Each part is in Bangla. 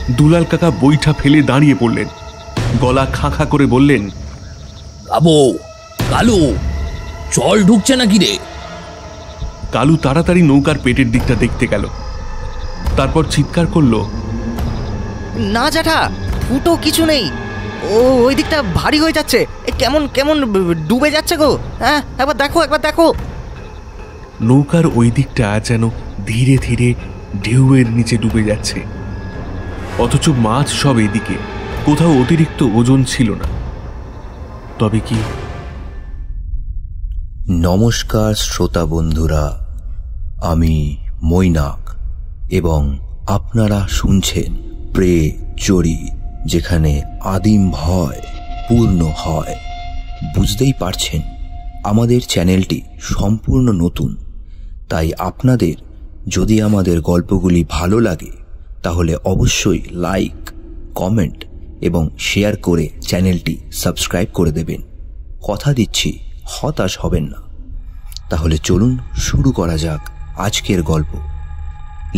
দুলাল কাকা বৈঠা ফেলে দাঁড়িয়ে পড়লেন। গলা খাঁ খাঁ করে বললেন, আবো কালু, জল ঢুকছে নাকি রে? কালু তাড়াতাড়ি নৌকার পেটের দিকটা দেখতে গেল। তারপর চিৎকার করলো, না জ্যাঠা, ফুটো কিছু নেই। ওই দিকটা ভারী হয়ে যাচ্ছে, কেমন কেমন ডুবে যাচ্ছে গো। হ্যাঁ, একবার দেখো, একবার দেখো। নৌকার ওই দিকটা যেন ধীরে ধীরে ঢেউয়ের নিচে ডুবে যাচ্ছে, অথচ মাছ সব এদিকে, কোথাও অতিরিক্ত ওজন ছিল না। তবে কি? নমস্কার শ্রোতা বন্ধুরা, আমি মৈনাক এবং আপনারা শুনছেন প্রে চড়ি, যেখানে আদিম ভয় পূর্ণ হয়। বুঝতেই পারছেন আমাদের চ্যানেলটি সম্পূর্ণ নতুন, তাই আপনাদের যদি আমাদের গল্পগুলি ভালো লাগে তাহলে অবশ্যই লাইক, কমেন্ট এবং শেয়ার করে চ্যানেলটি সাবস্ক্রাইব করে দেবেন। কথা দিচ্ছি হতাশ হবেন না। তাহলে চলুন শুরু করা যাক আজকের গল্প।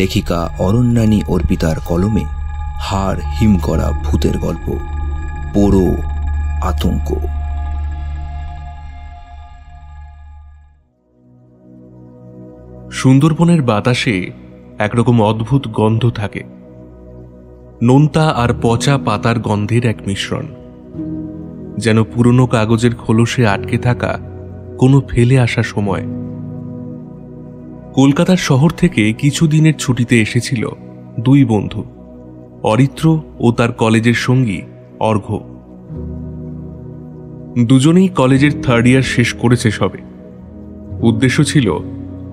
লেখিকা অরণ্যানী অর্পিতার কলমে হাড় হিম করা ভূতের গল্প, পোড়ো আতঙ্ক। সুন্দরবনের বাতাসে একরকম অদ্ভুত গন্ধ থাকে, নোনতা আর পচা পাতার গন্ধের এক মিশ্রণ, যেন পুরনো কাগজের খোলসে আটকে থাকা কোনো ফেলে আসা সময়। কলকাতার শহর থেকে কিছুদিনের ছুটিতে এসেছিল দুই বন্ধু, অরিত্র ও তার কলেজের সঙ্গী অর্ঘ্য। দুজনেই কলেজের থার্ড ইয়ার শেষ করেছে সবে। উদ্দেশ্য ছিল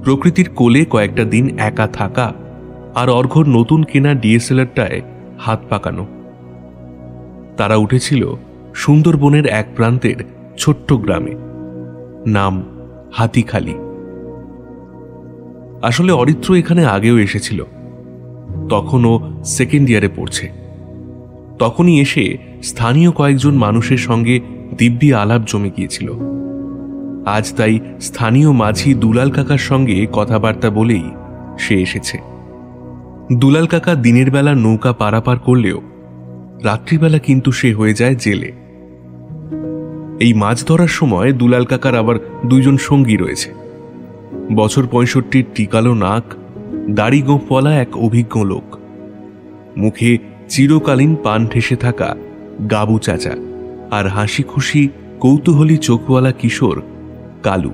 প্রকৃতির কোলে কয়েকটা দিন একা থাকা আর অর্ঘ্যর নতুন কেনা ডিএসএলআরটায় হাত পাকানো। তারা উঠেছিল সুন্দরবনের এক প্রান্তের ছোট্ট গ্রামে, নাম হাতিখালি। আসলে অরিত্র এখানে আগেও এসেছিল, তখনও সেকেন্ড ইয়ারে পড়ছে। তখনই এসে স্থানীয় কয়েকজন মানুষের সঙ্গে দিব্যি আলাপ জমে গিয়েছিল। আজ তাই স্থানীয় মাঝি দুলাল কাকার সঙ্গে কথাবার্তা বলেই সে এসেছে। দুলাল কাকা দিনের বেলা নৌকা পারাপার করলেও রাত্রিবেলা কিন্তু সে হয়ে যায় জেলে। এই মাছ ধরার সময় দুলাল কাকার আবার দুইজন সঙ্গী রয়েছে। বছর ৬৫ টিকালো নাক, দাড়ি গোঁফওয়ালা এক অভিজ্ঞ লোক, মুখে চিরকালীন পান ঠেসে থাকা গাবু চাচা, আর হাসি খুশি কৌতূহলী চোখওয়ালা কিশোর কালু।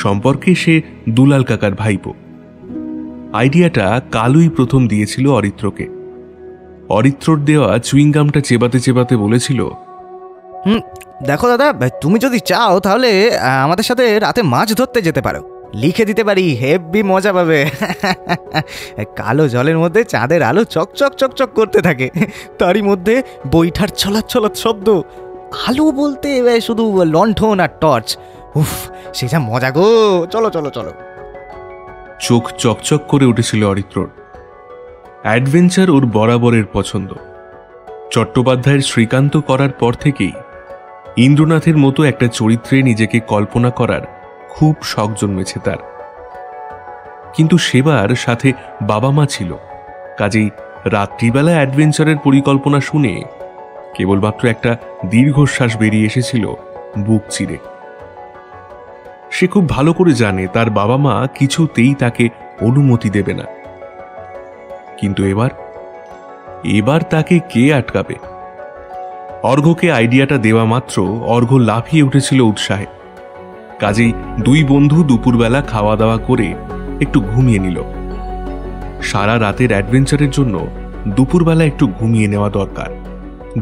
সম্পর্কে সে দুলাল কাকার ভাইপো। আইডিয়াটা কালুই প্রথম দিয়েছিল অরিত্রকে। অরিত্রর দেওয়া চুইংগামটা চেবাতে চেবাতে বলেছিল, দেখো দাদা, তুমি যদি চাও তাহলে আমাদের সাথে রাতে মাছ ধরতে যেতে পারো। লিখে দিতে পারি, হেব্বি মজা পাবে। কালো জলের মধ্যে চাঁদের আলো চকচক চকচক করতে থাকে, তারই মধ্যে বৈঠার ছলাৎ ছলাৎ শব্দ। আলো বলতে শুধু লণ্ঠন আর টর্চ। উফ, সে যা মজা গো! চলো চলো চলো। চোখ চকচক করে উঠেছিল অরিত্রর। অ্যাডভেঞ্চার ওর বরাবরের পছন্দ। চট্টোপাধ্যায়ের শ্রীকান্ত করার পর থেকেই ইন্দ্রনাথের মতো একটা চরিত্রে নিজেকে কল্পনা করার খুব শখ জন্মেছে তার। কিন্তু সেবার সাথে বাবা মা ছিল, কাজেই রাত্রিবেলা অ্যাডভেঞ্চারের পরিকল্পনা শুনে কেবলমাত্র একটা দীর্ঘশ্বাস বেরিয়ে এসেছিল বুক চিরে। সে খুব ভালো করে জানে তার বাবা মা কিছুতেই তাকে অনুমতি দেবে না। কিন্তু এবার তাকে কে আটকাবে? অর্ঘ্যকে আইডিয়াটা দেওয়া মাত্র অর্ঘ্য লাফিয়ে উঠেছিল উৎসাহে। কাজেই দুই বন্ধু দুপুরবেলা খাওয়া দাওয়া করে একটু ঘুমিয়ে নিল। সারা রাতের অ্যাডভেঞ্চারের জন্য দুপুরবেলা একটু ঘুমিয়ে নেওয়া দরকার,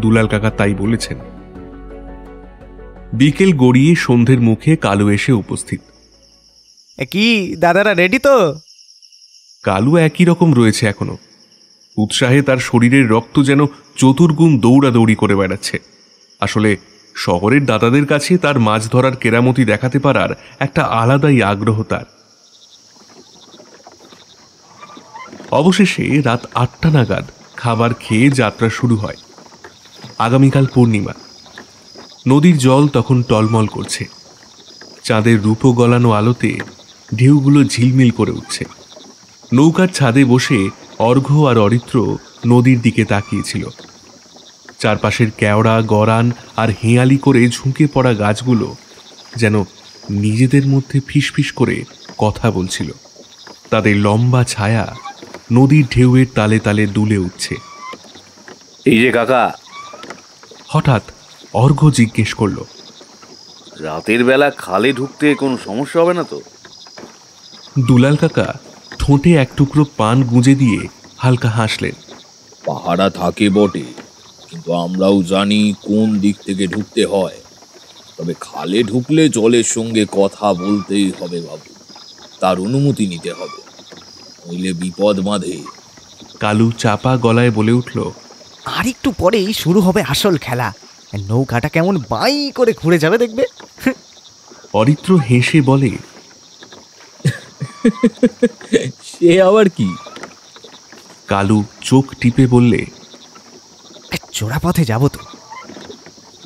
দুলাল কাকা তাই বলেছেন। বিকেল গড়িয়ে সন্ধ্যের মুখে কালু এসে উপস্থিত। কি দাদারা রেডি তো? কালু একই রকম রয়েছে এখনো। উৎসাহে তার শরীরের রক্ত যেন চতুর্গুণ দৌড়াদৌড়ি করে বেড়াচ্ছে। আসলে শহরের দাদাদের কাছে তার মাছ ধরার কেরামতি দেখাতে পারার একটা আলাদাই আগ্রহ তার। অবশেষে রাত ৮টা নাগাদ খাবার খেয়ে যাত্রা শুরু হয়। আগামীকাল পূর্ণিমা। নদীর জল তখন টলমল করছে। চাঁদের রূপো গলানো আলোতে ঢেউগুলো ঝিলমিল করে উঠছে। নৌকার ছাদে বসে অর্ঘ্য আর অরিত্র নদীর দিকে তাকিয়েছিল। চারপাশের কেওড়া, গরান আর হেঁয়ালি করে ঝুঁকে পড়া গাছগুলো যেন নিজেদের মধ্যে ফিসফিস করে কথা বলছিল। তাদের লম্বা ছায়া নদীর ঢেউয়ের তালে তালে দুলে উঠছে। এই যে কাকা, হঠাৎ অর্ঘ্য জিজ্ঞেস করল, রাতের বেলা খালে ঢুকতে কোনো সমস্যা হবে না তো? দুলাল কাকা ঠোঁটে এক টুকরো পান গুঁজে দিয়ে হালকা হাসলেন। পাহারা থাকে বটে, কিন্তু আমরাও জানি কোন দিক থেকে ঢুকতে হয়। তবে খালে ঢুকলে জলের সঙ্গে কথা বলতেই হবে বাবু, তার অনুমতি নিতে হবে, নইলে বিপদ বাঁধে। কালু চাপা গলায় বলে উঠল, আর একটু পরেই শুরু হবে আসল খেলা। নৌকাটা কেমন বাই করে ঘুরে যাবে দেখবে। অরিত্র হেসে বলে, সে আবার কি? কালু চোখ টিপে বললে, চোরা পথে যাবো তো।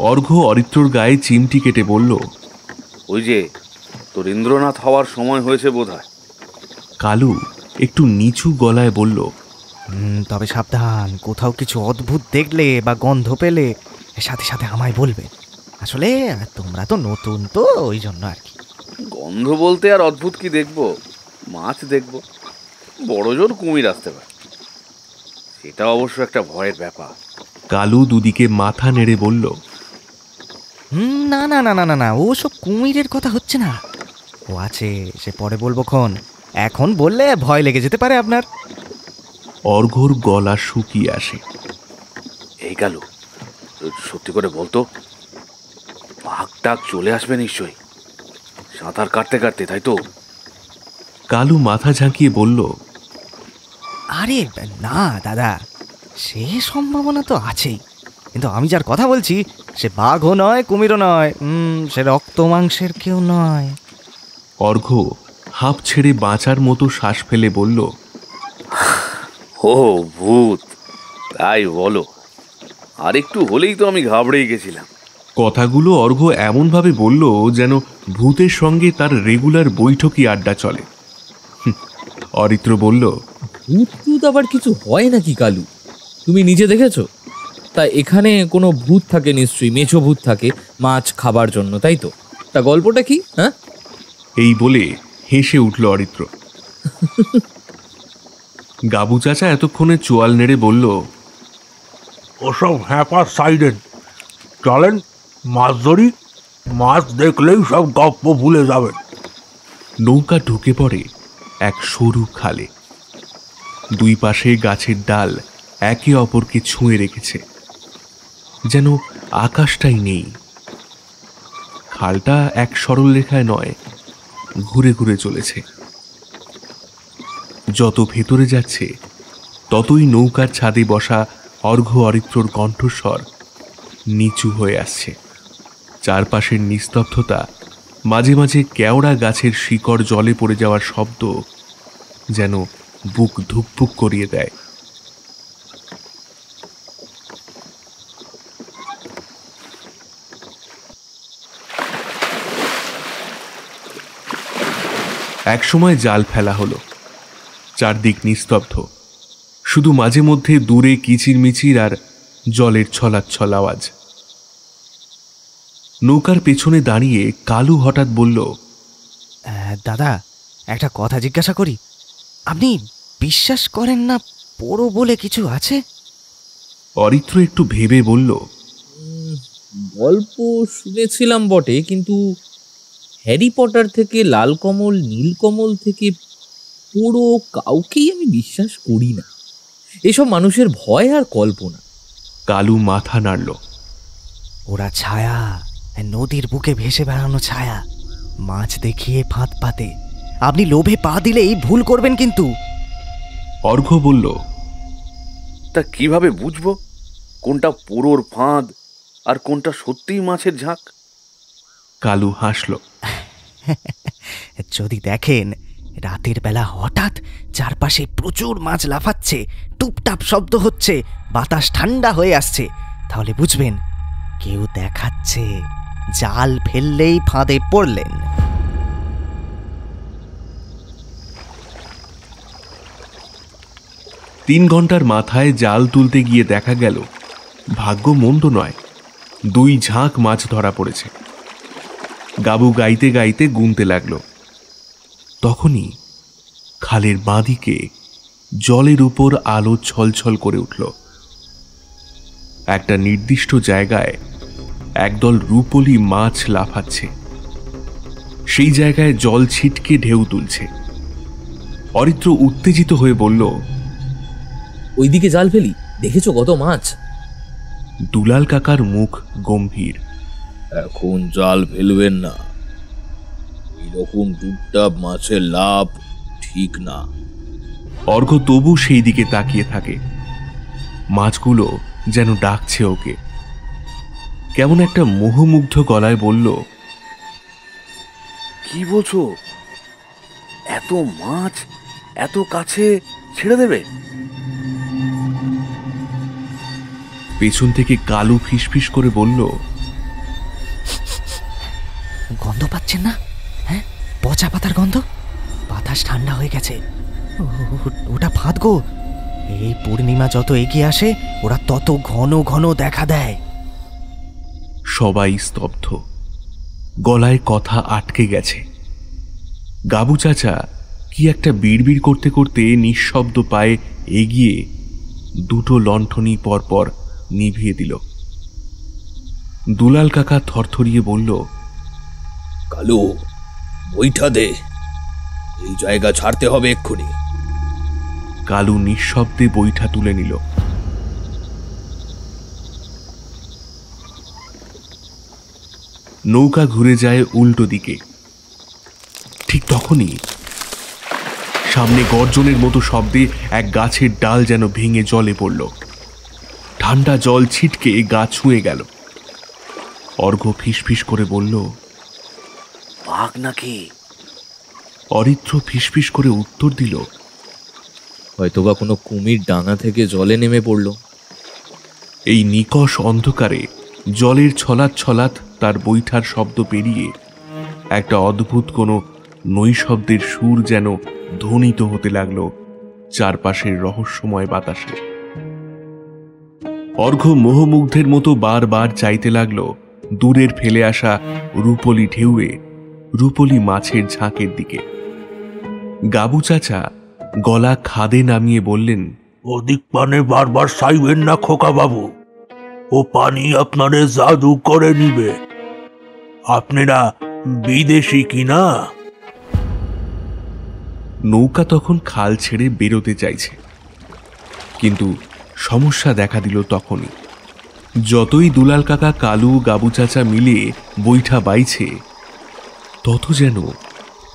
অর্ঘ্য অরিত্রর গায়ে চিমটি কেটে বলল, ওই যে তোর ইন্দ্রনাথ হওয়ার সময় হয়েছে বোধহয়। কালু একটু নিচু গলায় বলল, তবে সাবধান, কোথাও কিছু অদ্ভুত দেখলে বা গন্ধ পেলে সাথে সাথে আমায় বলবে। আসলে তোমরা তো নতুন, তো ওই জন্য আর কি। গন্ধ বলতে আর অদ্ভুত কি দেখবো? মাছ দেখবো, বড় জোর কুমির আসতে পারে, সেটা অবশ্য একটা ভয়ের ব্যাপার। কালু দুদিকে মাথা নেড়ে বলল, না না না না না না, ও সব কুমিরের কথা হচ্ছে না। ও আছে, সে পরে বলবো খন। এখন বললে ভয় লেগে যেতে পারে আপনার। অর্ঘ্যর গলা শুকিয়ে আসে। এই গেল, সত্যি করে বলতো, বাঘ টাক চলে আসবে নিশ্চয়ই সাঁতার কাটতে কাটতে, তাই তো? কালু মাথা ঝাঁকিয়ে বলল, আরে না দাদা, সে সম্ভাবনা তো আছেই, কিন্তু আমি যার কথা বলছি সে বাঘও নয়, কুমিরও নয়, সে রক্ত মাংসের কেউ নয়। অর্ঘ্য হাঁপ ছেড়ে বাঁচার মতো শ্বাস ফেলে বলল, ও ভূত, তাই বলো? আর একটু হলেই তো আমি ঘাবড়েই গেছিলাম। কথাগুলো অর্ঘ্য এমনভাবে বলল যেন ভূতের সঙ্গে তার রেগুলার বৈঠকি আড্ডা চলে। অরিত্র বলল, ভূত টুত আবার কিছু হয় নাকি কালু? তুমি নিজে দেখেছো? তা এখানে কোনো ভূত থাকে নিশ্চয়ই, মেছো ভূত থাকে মাছ খাবার জন্য, তাই তো? তা গল্পটা কি? হ্যাঁ, এই বলে হেসে উঠল অরিত্র। গাবু চাচা এতক্ষণে চোয়াল নেড়ে বলল, ওসব হ্যাপার সাইডেন, চলেন মাছ ধরি, মাছ দেখলেই সব গপ্প ভুলে যাবেন। নৌকা ঢুকে পড়ে এক সরু খালে। দুই পাশে গাছের ডাল একে অপরকে ছুঁয়ে রেখেছে, যেন আকাশটাই নেই। খালটা এক সরল রেখায় নয়, ঘুরে ঘুরে চলেছে। যত ভেতরে যাচ্ছে ততই নৌকার ছাদে বসা অর্ঘ্য অরিত্রর কণ্ঠস্বর নিচু হয়ে আসছে। চারপাশের নিস্তব্ধতা, মাঝে মাঝে কেওড়া গাছের শিকড় জলে পড়ে যাওয়ার শব্দ যেন বুক ধুকপুক করিয়ে দেয়। একসময় জাল ফেলা হলো। চারদিক নিস্তব্ধ, শুধু মাঝে মধ্যে দূরে কিচিরমিচির আর জলের ছলাচ্ছল আওয়াজ। নৌকার পেছনে দাঁড়িয়ে কালু হঠাৎ বলল, দাদা, একটা কথা জিজ্ঞাসা করি, আপনি বিশ্বাস করেন না পোড়ো বলে কিছু আছে? অরিত্র একটু ভেবে বলল, গল্প শুনেছিলাম বটে, কিন্তু হ্যারি পটার থেকে লাল কমল, নীল কমল থেকে পুরো কাউকেই আমি বিশ্বাস করি না। এসব মানুষের ভয় আর কল্পনা। কালু মাথা নাড়ল। ওরা ছায়া, নদীর বুকে ভেসে বেড়ানো ছায়া, মাছ দেখিয়ে ফাঁদ পাতে। আপনি লোভে পা দিলেই ভুল করবেন কিন্তু। অর্ঘ্য বলল, তা কিভাবে বুঝবো কোনটা পোড়োর ফাঁদ আর কোনটা সত্যিই মাছের ঝাঁক? কালু হাসল। যদি দেখেন রাতের বেলা হঠাৎ চারপাশে প্রচুর মাছ লাফাচ্ছে, টুপটাপ শব্দ হচ্ছে, বাতাস ঠান্ডা হয়ে আসছে, তাহলে বুঝবেন কেউ দেখাচ্ছে, জাল ফেললেই ফাঁদে পড়লেন। 3 ঘন্টার মাথায় জাল তুলতে গিয়ে দেখা গেল ভাগ্য মন্দ নয়, 2 ঝাঁক মাছ ধরা পড়েছে। গাবু গাইতে গাইতে গুনতে লাগল। তখনই খালের বাঁদিকে জলের উপর আলো ছলছল করে উঠল। একটা নির্দিষ্ট জায়গায় একদল রূপলি মাছ লাফাচ্ছে। সেই জায়গায় জল ছিটকে ঢেউ তুলছে। অরিত্র উত্তেজিত হয়ে বলল, ওইদিকে জাল ফেলি, দেখেছো কত মাছ? দুলাল কাকার মুখ গম্ভীর। এখন জাল ফেলবেন না, এইরকম টুকটাপ মাছের লাভ ঠিক না। অর্ঘ্য তবু সেই দিকে তাকিয়ে থাকে। মাছগুলো যেন ডাকছে ওকে। কেমন একটা মোহমুগ্ধ গলায় বলল, কি বলছো? এত মাছ এত কাছে ছেড়ে দেবে? পেছন থেকে কালু ফিসফিস করে বলল, গন্ধ পাচ্ছেন না? হ্যাঁ, পচা পাতার গন্ধ। বাতাস ঠান্ডা হয়ে গেছে। ওটা ফাঁদ গো। এই পূর্ণিমা যত এগিয়ে আসে ওরা তত ঘন ঘন দেখা দেয়। সবাই স্তব্ধ, গলায় কথা আটকে গেছে। গাবু চাচা কি একটা বিড়বিড় করতে করতে নিঃশব্দ পায়ে এগিয়ে 2টো লণ্ঠনই পরপর নিভিয়ে দিল। দুলাল কাকা থরথরিয়ে বলল, কালু, বইটা দে, এই জায়গা ছাড়তে হবে এক্ষুনি। কালু নিঃশব্দে বইটা তুলে নিল। নৌকা ঘুরে যায় উল্টো দিকে। ঠিক তখনই সামনে গর্জনের মতো শব্দে এক গাছের ডাল যেন ভেঙে জলে পড়ল। ঠান্ডা জল ছিটকে গা ছুঁয়ে গেল। অর্ঘ্য ফিসফিস করে বলল, বাঘ নাকি? অরিত্র ফিসফিস করে উত্তর দিল, হয়তোবা কোনো কুমির ডাঙা থেকে জলে নেমে পড়ল। এই নিকষ অন্ধকারে জলের ছলাৎ ছলাৎ তার বৈঠার শব্দ পেরিয়ে একটা অদ্ভুত কোনো নৈশব্দের সুর যেন ধ্বনিত হতে লাগলো চারপাশের রহস্যময় বাতাসে। অর্ঘ্য মোহমুগ্ধের মতো বারবার চাইতে লাগলো দূরের ফেলে আসা রূপলি ঢেউয়ে রূপলি মাছের ঝাঁকের দিকে। গাবু চাচা গলা খাদে নামিয়ে বললেন, ওদিক পানে বারবার চাইবেন না খোকা বাবু, ও পানি আপনারে জাদু করে নিবে। আপনারা বিদেশি কিনা? নৌকা তখন খাল ছেড়ে বেরোতে চাইছে, কিন্তু সমস্যা দেখা দিল তখনই। যতই দুলাল কাকা, কালু, গাবু চাচা মিলে বৈঠা বাইছে, তত যেন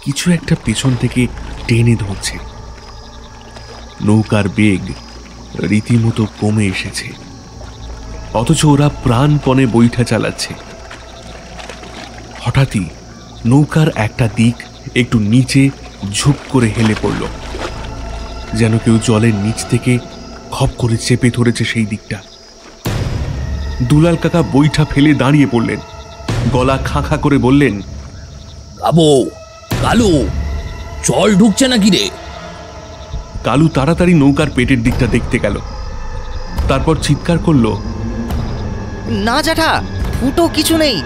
কিছু একটা পেছন থেকে টেনে ধরছে। নৌকার বেগ রীতিমতো কমে এসেছে, অথচ ওরা প্রাণপণে বৈঠা চালাচ্ছে। হঠাৎই নৌকার একটা দিক একটু নিচে ঝুপ করে হেলে পড়ল, যেন কেউ জলের নিচ থেকে খপ করে চেপে ধরেছে সেই দিকটা। দুলাল কাকা বৈঠা ফেলে দাঁড়িয়ে পড়লেন, গলা খাঁ খাঁ করে বললেন, গাবু, কালু, জল ঢুকছে নাকি রে? কালু তাড়াতাড়ি নৌকার পেটের দিকটা দেখতে গেল, তারপর চিৎকার করল, না জ্যাঠা, ফুটো কিছু নেই।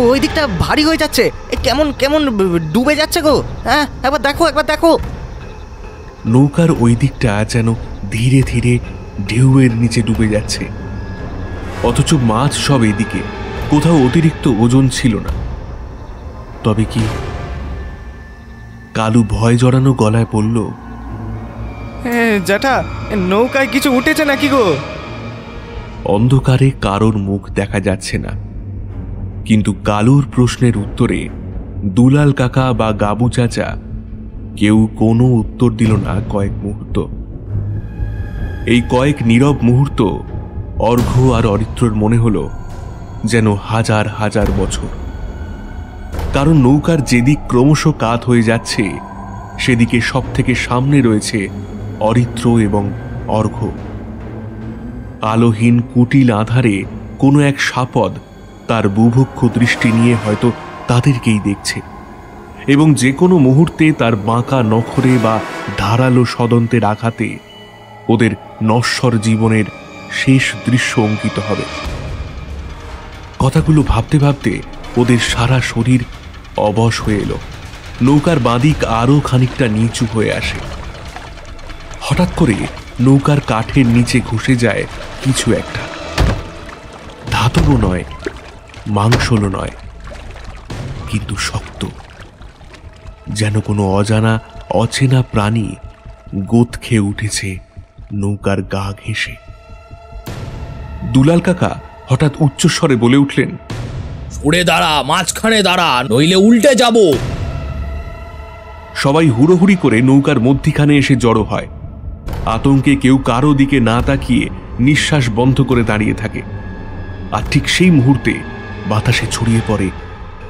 ওই দিকটা ভারী হয়ে যাচ্ছে, কেমন কেমন ডুবে যাচ্ছে গো। হ্যাঁ, একবার দেখো, একবার দেখো। নৌকার ওই দিকটা যেন ধীরে ধীরে ঢেউয়ের নিচে ডুবে যাচ্ছে, অথচ মাছ সব এদিকে, কোথাও অতিরিক্ত ওজন ছিল না। তবে কি? কালু ভয় জড়ানো গলায় বলল, জ্যাঠা, নৌকায় কিছু উঠেছে নাকি গো? অন্ধকারে কারোর মুখ দেখা যাচ্ছে না, কিন্তু কালুর প্রশ্নের উত্তরে দুলাল কাকা বা গাবু চাচা কেউ কোনো উত্তর দিল না কয়েক মুহূর্ত। এই কয়েক নীরব মুহূর্ত অর্ঘ্য আর অরিত্রর মনে হলো যেন হাজার হাজার বছর। কারণ নৌকার যেদিক ক্রমশ কাত হয়ে যাচ্ছে, সেদিকে সব থেকে সামনে রয়েছে অরিত্র এবং অর্ঘ্য। আলোহীন কুটিল আধারে কোনো এক সাপদ তার বুভুক্ষ দৃষ্টি নিয়ে হয়তো তাদেরকেই দেখছে, এবং যে কোনো মুহূর্তে তার বাঁকা নখরে বা ধারালো সদন্তের আঘাতে ওদের নশ্বর জীবনের শেষ দৃশ্য অঙ্কিত হবে। কথাগুলো ভাবতে ভাবতে ওদের সারা শরীর অবশ হয়ে এলো। নৌকার বাঁদিক আরও খানিকটা নিচু হয়ে আসে। হঠাৎ করে নৌকার কাঠের নিচে ঘুষে যায় কিছু একটা। ধাতব নয়, মাংসলও নয়, কিন্তু শক্ত, যেন কোনো অজানা অচেনা প্রাণী গোদ খেয়ে উঠেছে নৌকার গা ঘেঁষে। দুলাল কাকা হঠাৎ উচ্চস্বরে বলে উঠলেন, সরে দাঁড়া, মাঝখানে দাঁড়া, নইলে উল্টে যাব। সবাই হুড়োহুড়ি করে নৌকার মধ্যিখানে এসে জড়ো হয়। আতঙ্কে কেউ কারো দিকে না তাকিয়ে নিঃশ্বাস বন্ধ করে দাঁড়িয়ে থাকে। আর ঠিক সেই মুহূর্তে বাতাসে ছড়িয়ে পড়ে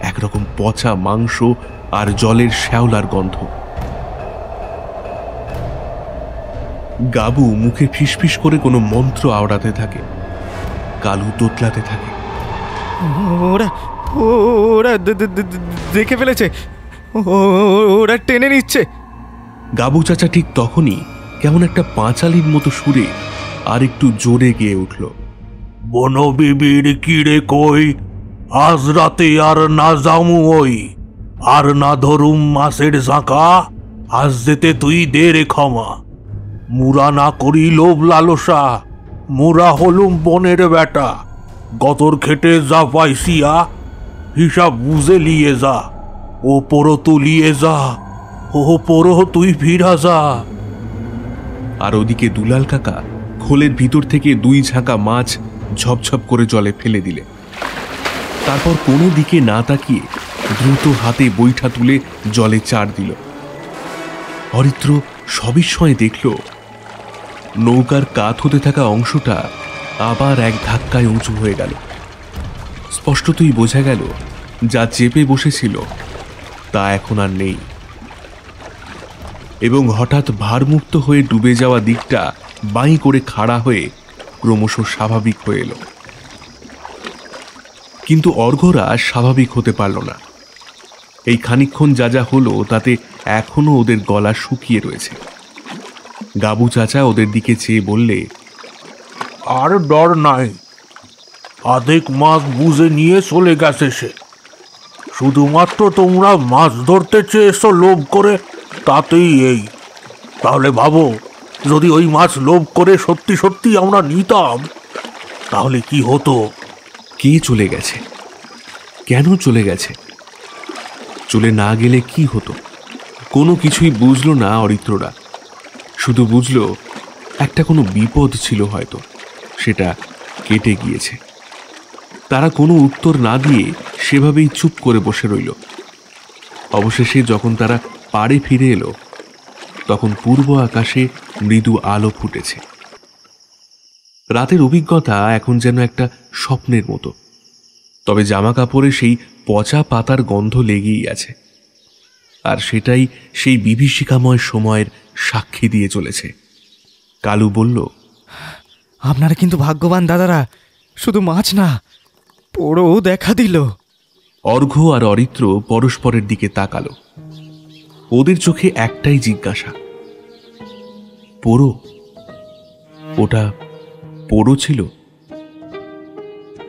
একরকম পচা মাংস আর জলের শ্যাওলার গন্ধ। গাবু মুখে ফিসফিস করে কোনো মন্ত্র আওড়াতে থাকে। কালু তোতলাতে থাকে। ওরা ওরা দেখে ফেলেছে, ওরা টেনে নিচ্ছে। গাবু চাচা ঠিক তখনই কেমন একটা পাঁচালির মতো সুরে আর একটু জোরে গেয়ে উঠল, বনবিবির কিরে কই, আজ রাতে আর না যামু ওই, আর না ধরুম মাছের ঝাঁকা, আজ যেতে তুই দে রে ক্ষমা। মুরা না করি লোভ লালসা, মুরা হলুম বনের বেটা, গতর খেটে যা পাইসিয়া, হিসাব বুঝে লিয়ে যা, ও পরো তুলিয়ে যা, ও পরো তুই ফিরা যা। আর ওদিকে দুলাল কাকা খোলের ভিতর থেকে 2 ঝাঁকা মাছ ঝপঝপ করে জলে ফেলে দিলে। তারপর কোনো দিকে না তাকিয়ে দ্রুত হাতে বৈঠা তুলে জলে চার দিল। হরিত্র সবিস্ময়ে দেখল নৌকার কাত হতে থাকা অংশটা আবার এক ধাক্কায় উঁচু হয়ে গেল। স্পষ্টতই বোঝা গেল যা চেপে বসেছিল তা এখন আর নেই, এবং হঠাৎ ভারমুক্ত হয়ে ডুবে যাওয়া দিকটা বাঁই করে খাড়া হয়ে ক্রমশ স্বাভাবিক হয়ে এলো। কিন্তু অর্ঘরা স্বাভাবিক হতে পারল না। এই খানিকক্ষণ যা যা হলো তাতে এখনো ওদের গলা শুকিয়ে রয়েছে। গাবু চাচা ওদের দিকে চেয়ে বললে, আর ডর নাই, আধেক মাছ বুঝে নিয়ে চলে গেছে সে। শুধুমাত্র তোমরা মাছ ধরতে চেয়েছো লোভ করে, তাতেই এই। তাহলে ভাবো, যদি ওই মাছ লোভ করে সত্যি সত্যি আমরা নিতাম, তাহলে কি হতো? কে চলে গেছে, কেন চলে গেছে, চলে না গেলে কি হতো, কোনো কিছুই বুঝলো না অরিত্ররা। শুধু বুঝলো একটা কোনো বিপদ ছিল, হয়তো সেটা কেটে গিয়েছে। তারা কোনো উত্তর না দিয়ে সেভাবেই চুপ করে বসে রইল। অবশেষে যখন তারা পাড়ে ফিরে এলো, তখন পূর্ব আকাশে মৃদু আলো ফুটেছে। রাতের অভিজ্ঞতা এখন যেন একটা স্বপ্নের মতো, তবে জামা কাপড়ে সেই পচা পাতার গন্ধ লেগেই আছে, আর সেটাই সেই বিভীষিকাময় সময়ের সাক্ষী দিয়ে চলেছে। কালু বলল, আপনারা কিন্তু ভাগ্যবান দাদারা, শুধু মাছ না, পোড়ো দেখা দিল। অর্ঘ্য আর অরিত্র পরস্পরের দিকে তাকালো। ওদের চোখে একটাই জিজ্ঞাসা, পোড়ো? ওটা পোড়ো ছিল?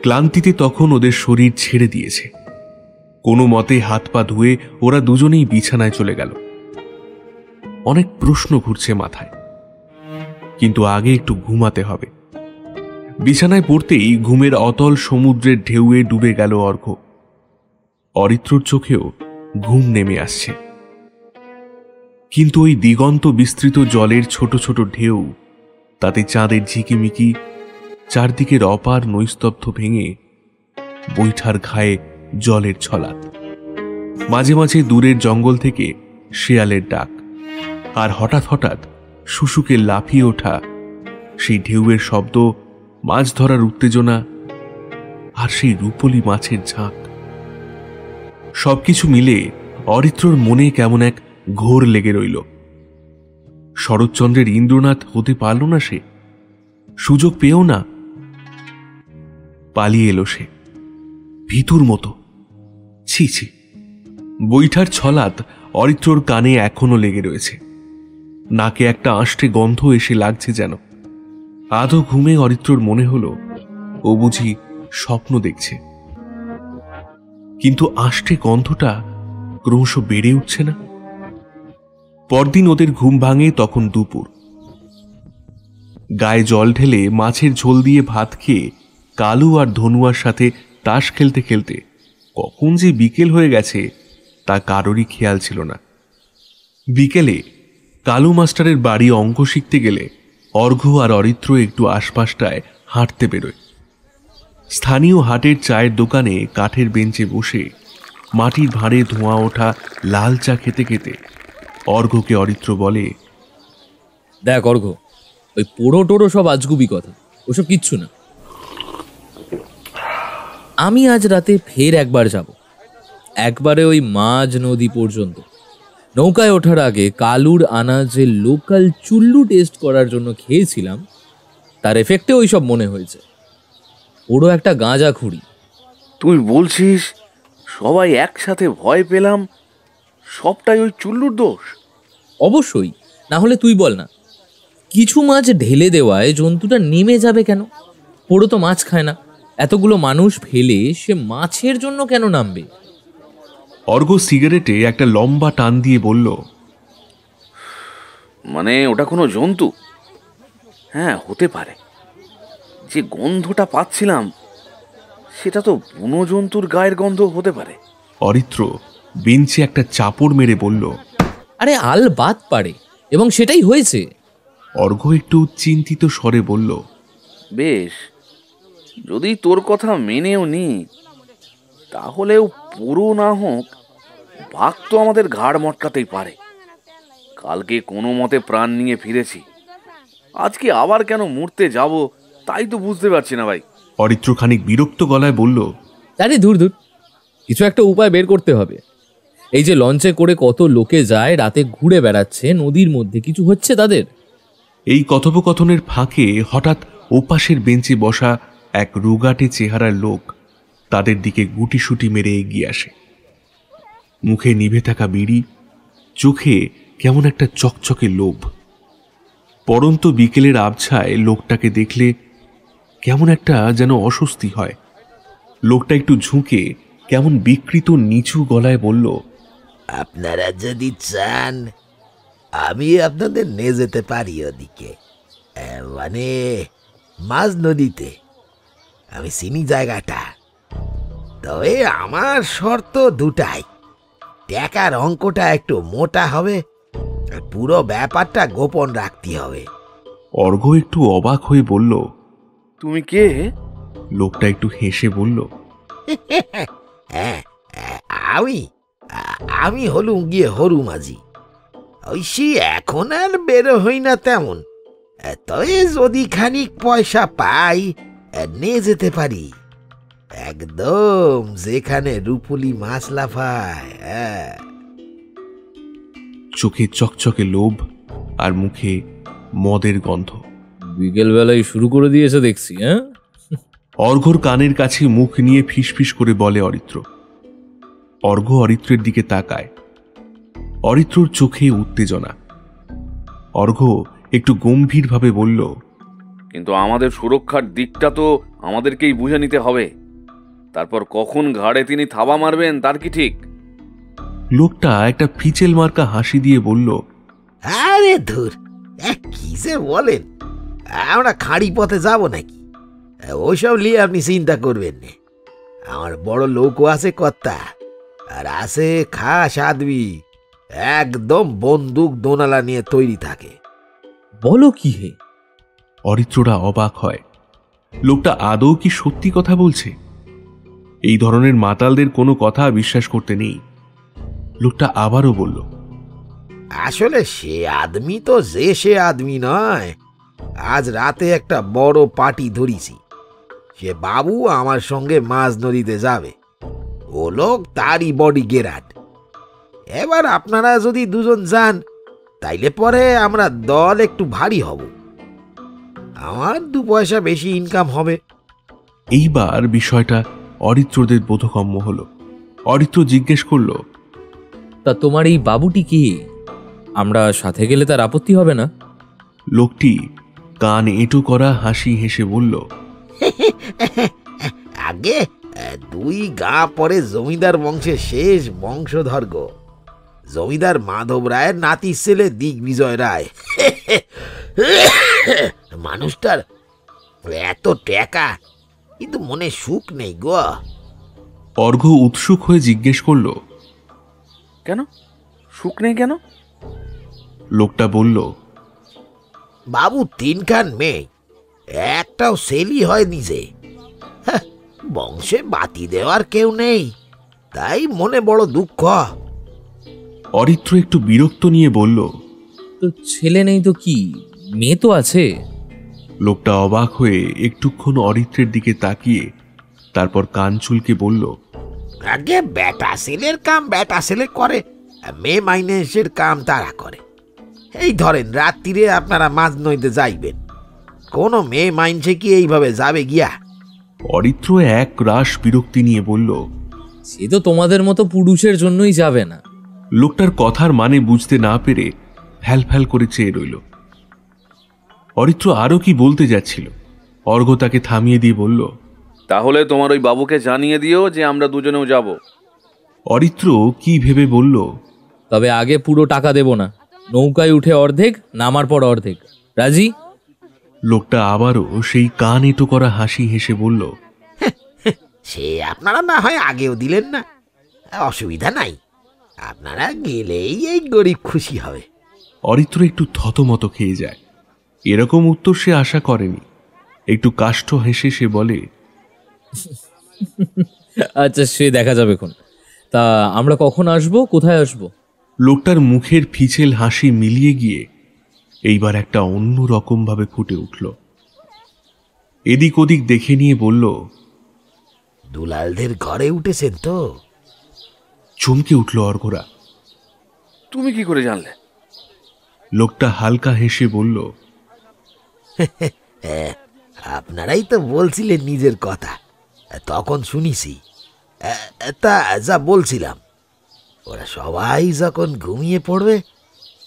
ক্লান্তিতে তখন ওদের শরীর ছেড়ে দিয়েছে। কোনো মতে হাত পা ধুয়ে ওরা দুজনেই বিছানায় চলে গেল। অনেক প্রশ্ন ঘুরছে মাথায়, কিন্তু আগে একটু ঘুমাতে হবে। বিছানায় পড়তেই ঘুমের অতল সমুদ্রের ঢেউয়ে ডুবে গেল অর্ঘ্য। অরিত্রর চোখেও ঘুম নেমে আসছে, কিন্তু ওই দিগন্ত বিস্তৃত জলের ছোট ছোট ঢেউ, তাতে চাঁদের ঝিকিমিকি, চারদিকের অপার নৈস্তব্ধ ভেঙে বৈঠার ঘায়ে জলের ছলাৎ, মাঝে মাঝে দূরের জঙ্গল থেকে শেয়ালের ডাক, আর হঠাৎ হঠাৎ শুশুকে লাফিয়ে ওঠা সেই ঢেউয়ের শব্দ, মাছ ধরার উত্তেজনা, আর সেই রূপলি মাছের ঝাঁক। সবকিছু মিলে অরিত্রর মনে কেমন এক ঘোর লেগে রইল। শরৎচন্দ্রের ইন্দ্রনাথ হতে পারল না সে, সুযোগ পেয়েও না। পালিয়ে এলো সে, ভিতুর মতো। ছি ছি, বৈঠার ছলাৎ অরিত্রর কানে এখনো লেগে রয়েছে। নাকে একটা আষ্টে গন্ধ এসে লাগছে যেন। আধো ঘুমে অরিত্রর মনে হলো ও বুঝি স্বপ্ন দেখছে, কিন্তু আষ্টে গন্ধটা ক্রমশ বেড়ে উঠছে না। পরদিন ওদের ঘুম ভাঙে তখন দুপুর। গায়ে জল ঢেলে মাছের ঝোল দিয়ে ভাত খেয়ে কালু আর ধনুয়ার সাথে তাস খেলতে খেলতে কখন যে বিকেল হয়ে গেছে তা কারোরই খেয়াল ছিল না। বিকেলে কালু মাস্টারের বাড়ি অঙ্ক শিখতে গেলে অর্ঘ্য আর অরিত্র একটু আশপাশটায় হাঁটতে বেরোয়। স্থানীয় হাটের চায়ের দোকানে কাঠের বেঞ্চে বসে মাটির ভাঁড়ে ধোঁয়া ওঠা লাল চা খেতে খেতে অর্ঘ্যকে অরিত্র বলে, দেখ অর্ঘ্য, ওই পোড়ো টোড়ো সব আজগুবি কথা, ওসব কিচ্ছু না। আমি আজ রাতে ফের একবার যাব, একবারে ওই মাঝ নদী পর্যন্ত। নৌকায় ওঠার আগে কালুর আনা যে লোকাল চুল্লু টেস্ট করার জন্য খেয়েছিলাম তার এফেক্টে ওই সব মনে হয়েছে। ওরও একটা গাঁজা খুঁড়ি। তুই বলছিস সবাই একসাথে ভয় পেলাম, সবটাই ওই চুল্লুর দোষ? অবশ্যই, না হলে তুই বল না, কিছু মাছ ঢেলে দেওয়ায় জন্তুটা নেমে যাবে কেন? পোড়ো তো মাছ খায় না, এতগুলো মানুষ ফেলে সে মাছের জন্য কেন নামবে? অর্ঘ্য সিগারেটে একটা লম্বা টান দিয়ে বলল, মানে ওটা কোনো জন্তু? হ্যাঁ, হতে পারে। যে গন্ধটা পাচ্ছিলাম সেটা তো বুনো জন্তুর গায়ের গন্ধ হতে পারে। অরিত্র বেঞ্চে একটা চাপড় মেরে বলল, আরে আল বাদ পারে, এবং সেটাই হয়েছে। অর্ঘ্য একটু চিন্তিত স্বরে বলল, বেশ, যদি তোর কথা মেনেও নি, তাহলেও পুরো না হোক বাঘ তো আমাদের ঘাড় মটকাতেই পারে। কালকে কোনো মতে প্রাণ নিয়ে ফিরেছি, আজকে আবার কেন মরতে যাব তাই তো বুঝতে পারছি না ভাই। অরিত্র খানিক বিরক্ত গলায় বলল, আরে ধুর, কিছু একটা উপায় বের করতে হবে। এই যে লঞ্চে করে কত লোকে যায়, রাতে ঘুরে বেড়াচ্ছে নদীর মধ্যে, কিছু হচ্ছে তাদের? এই কথোপকথনের ফাঁকে হঠাৎ ওপাশের বেঞ্চে বসা এক রোগাটে চেহারার লোক তাদের দিকে গুটিসুটি মেরে এগিয়ে আসে। মুখে নিভে থাকা বিড়ি, চোখে কেমন একটা চকচকে লোভ। পরন্ত বিকেলের আবছায় লোকটাকে দেখলে কেমন একটা যেন অস্বস্তি হয়। লোকটা একটু ঝুঁকে কেমন বিকৃত নিচু গলায় বলল, আপনারা যদি চান আমি আপনাদের নিয়ে যেতে পারি ওদিকে, মানে মাঝ নদীতে। আমি চিনি জায়গাটা, তবে আমার শর্ত দুটাই। টাকার অঙ্কটা একটু মোটা হবে, আর পুরো ব্যাপারটা গোপন রাখতে হবে। অর্ঘ্য একটু অবাক হয়ে বলল, তুমি কে? লোকটা একটু হেসে বলল, হ্যাঁ, আমি হলুম গিয়ে হরু মাঝি। ঐশী এখন আর বেরো হই না তেমন, তবে যদি খানিক পয়সা পাই নিয়ে যেতে পারি, একদম যেখানে রুপুলি মাছ লাফায়। চোখে চকচকে লোভ আর মুখে মদের গন্ধ। বিকেল বেলায় শুরু করে দিয়েছে দেখছি। হ্যাঁ, অর্ঘ্যর কানের কাছে মুখ নিয়ে ফিসফিস করে বলে অরিত্র। অর্ঘ্য অরিত্রের দিকে তাকায়। অরিত্রর চোখে উত্তেজনা। অর্ঘ্য একটু গম্ভীরভাবে বলল, কিন্তু আমাদের সুরক্ষার দিকটা তো আমাদেরকেই বুঝে নিতে হবে। তারপর কখন ঘাড়ে তিনি থাবা মারবেন তার কি ঠিক? লোকটা একটা ফিচেল মার্কা হাসি দিয়ে বলল, আরে ধুর, কি যে বলেন, আমরা খাঁড়ি পথে যাব নাকি? ওইসব নিয়ে আপনি চিন্তা করবেন না। আমার বড় লোকও আছে কর্তা, আর আছে খাস আদমি, একদম বন্দুক দোনালা নিয়ে তৈরি থাকে। বলো কি হে? অরিত্ররা অবাক হয়। লোকটা আদৌ কি সত্যি কথা বলছে? এই ধরনের মাতালদের কোনো কথা বিশ্বাস করতে নেই। লোকটা আবারও বলল, আসলে সে আদমি তো সে আদমি নয়। আজ রাতে একটা বড় পার্টি ধরিছি, সে বাবু আমার সঙ্গে মাঝ নদীতে যাবে। ও লোক তারই বডি গেরাট। এবার আপনারা যদি দুজন যান তাইলে পরে আমরা দল একটু ভারী হব, আমার 2 পয়সা বেশি ইনকাম হবে। এইবার বিষয়টা অরিত্রদের বোধগম্য হলো। অরিত্র জিজ্ঞেস করল, তা তোমার এই বাবুটি কে? আমরা সাথে গেলে তার আপত্তি হবে না? লোকটি কান এঁটো করা হাসি হেসে বলল, আগে 2 গা পরে জমিদার বংশের শেষ বংশধর গো, জমিদার মাধব রায়ের নাতির ছেলে দিগ্বিজয় রায়। মানুষটার এত টাকা, কিন্তু মনে সুখ নেই গো। অর্ঘ্য উৎসুক হয়ে জিজ্ঞেস করল, কেন সুখ নেই কেন? লোকটা বলল, বাবু 3 খান মেয়ে, একটাও সেলি হয় নিজে। বংশে বাতি দেওয়ার কেউ নেই, তাই মনে বড় দুঃখ। অরিত্র একটু বিরক্ত নিয়ে বলল, তো ছেলে নেই তো কি, মেয়ে তো আছে। লোকটা অবাক হয়ে একটুক্ষণ অরিত্রের দিকে তাকিয়ে তারপর কান চুলকে বলল, আগে বেটা ছেলের কাম বেটা ছেলে করে, মেয়ে মাইনেসের কাম তারা করে। এই ধরেন রাত্রিরে আপনারা মাছ নইতে যাইবেন, কোনো মেয়ে মাইনসে কি এইভাবে যাবে গিয়া? অরিত্র এক রাশ বিরক্তি নিয়ে বলল, সে তো তোমাদের মতো পুরুষের জন্যই যাবে না। লোকটার কথার মানে বুঝতে না পেরে ফ্যাল ফ্যাল করে চেয়ে রইল। অরিত্র আরো কি বলতে যাচ্ছিল, অর্ঘ্য তাকে থামিয়ে দিয়ে বলল, তাহলে তোমার ওই বাবুকে জানিয়ে দিও যে আমরা দুজনেও যাব। অরিত্র কি ভেবে বলল, তবে আগে পুরো টাকা দেব না, নৌকায় উঠে অর্ধেক, নামার পর অর্ধেক। রাজি? লোকটা আবারও সেই কান এঁটো করা হাসি হেসে বলল, সে আপনারা না হয় আগেও দিলেন না, অসুবিধা নাই, আপনারা গেলেই এই গরিব খুশি হবে। অরিত্র একটু থতমত খেয়ে যায়। এরকম উত্তর সে আশা করেনি। একটু কাষ্ঠ হেসে সে বলে, আচ্ছা, সে দেখা যাবে এখন। তা আমরা কখন আসবো, কোথায় আসবো? লোকটার মুখের ফিছেল হাসি মিলিয়ে গিয়ে এইবার একটা অন্য রকম ভাবে ফুটে উঠল। এদিক ওদিক দেখে নিয়ে বলল, দুলালদের ঘরে উঠেছেন তো? চমকে উঠল অর্ঘ্যরা। তুমি কি করে জানলে? লোকটা হালকা হেসে বলল, আপনারাই তো বলছিলেন নিজের কথা, তখন শুনিছি। তা যা বলছিলাম, ওরা সবাই যখন ঘুমিয়ে পড়বে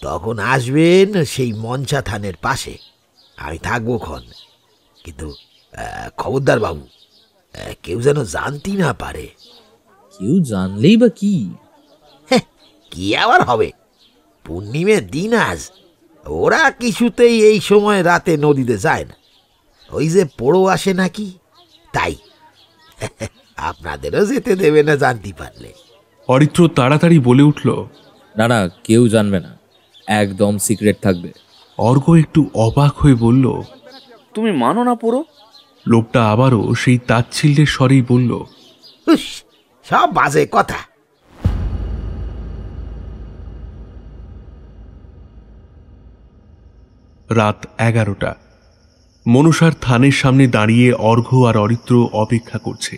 তখন আসবেন সেই মঞ্চা থানের পাশে, আমি থাকবো ক্ষণ। কিন্তু খবরদার বাবু, কেউ যেন জানতে না পারে। কেউ জানলেই বা কি? কি আবার হবে, পূর্ণিমের দিন আজ, ওরা কিছুতেই এই সময় রাতে নদীতে যায় না, ওই যে পোড়ো আসে নাকি, তাই। আপনাদেরও যেতে দেবে না জানতে পারলে। অরিত্র তাড়াতাড়ি বলে উঠল, না না, কেউ জানবে না, একদম সিক্রেট থাকবে। অর্ঘ্য একটু অবাক হয়ে বলল, তুমি মানো না পুরো? লোকটা আবারও সেই তাচ্ছিল্যের স্বরেই বলল, হুস, সব বাজে কথা। রাত 11টা। মনসার থানের সামনে দাঁড়িয়ে অর্ঘ্য আর অরিত্র অপেক্ষা করছে।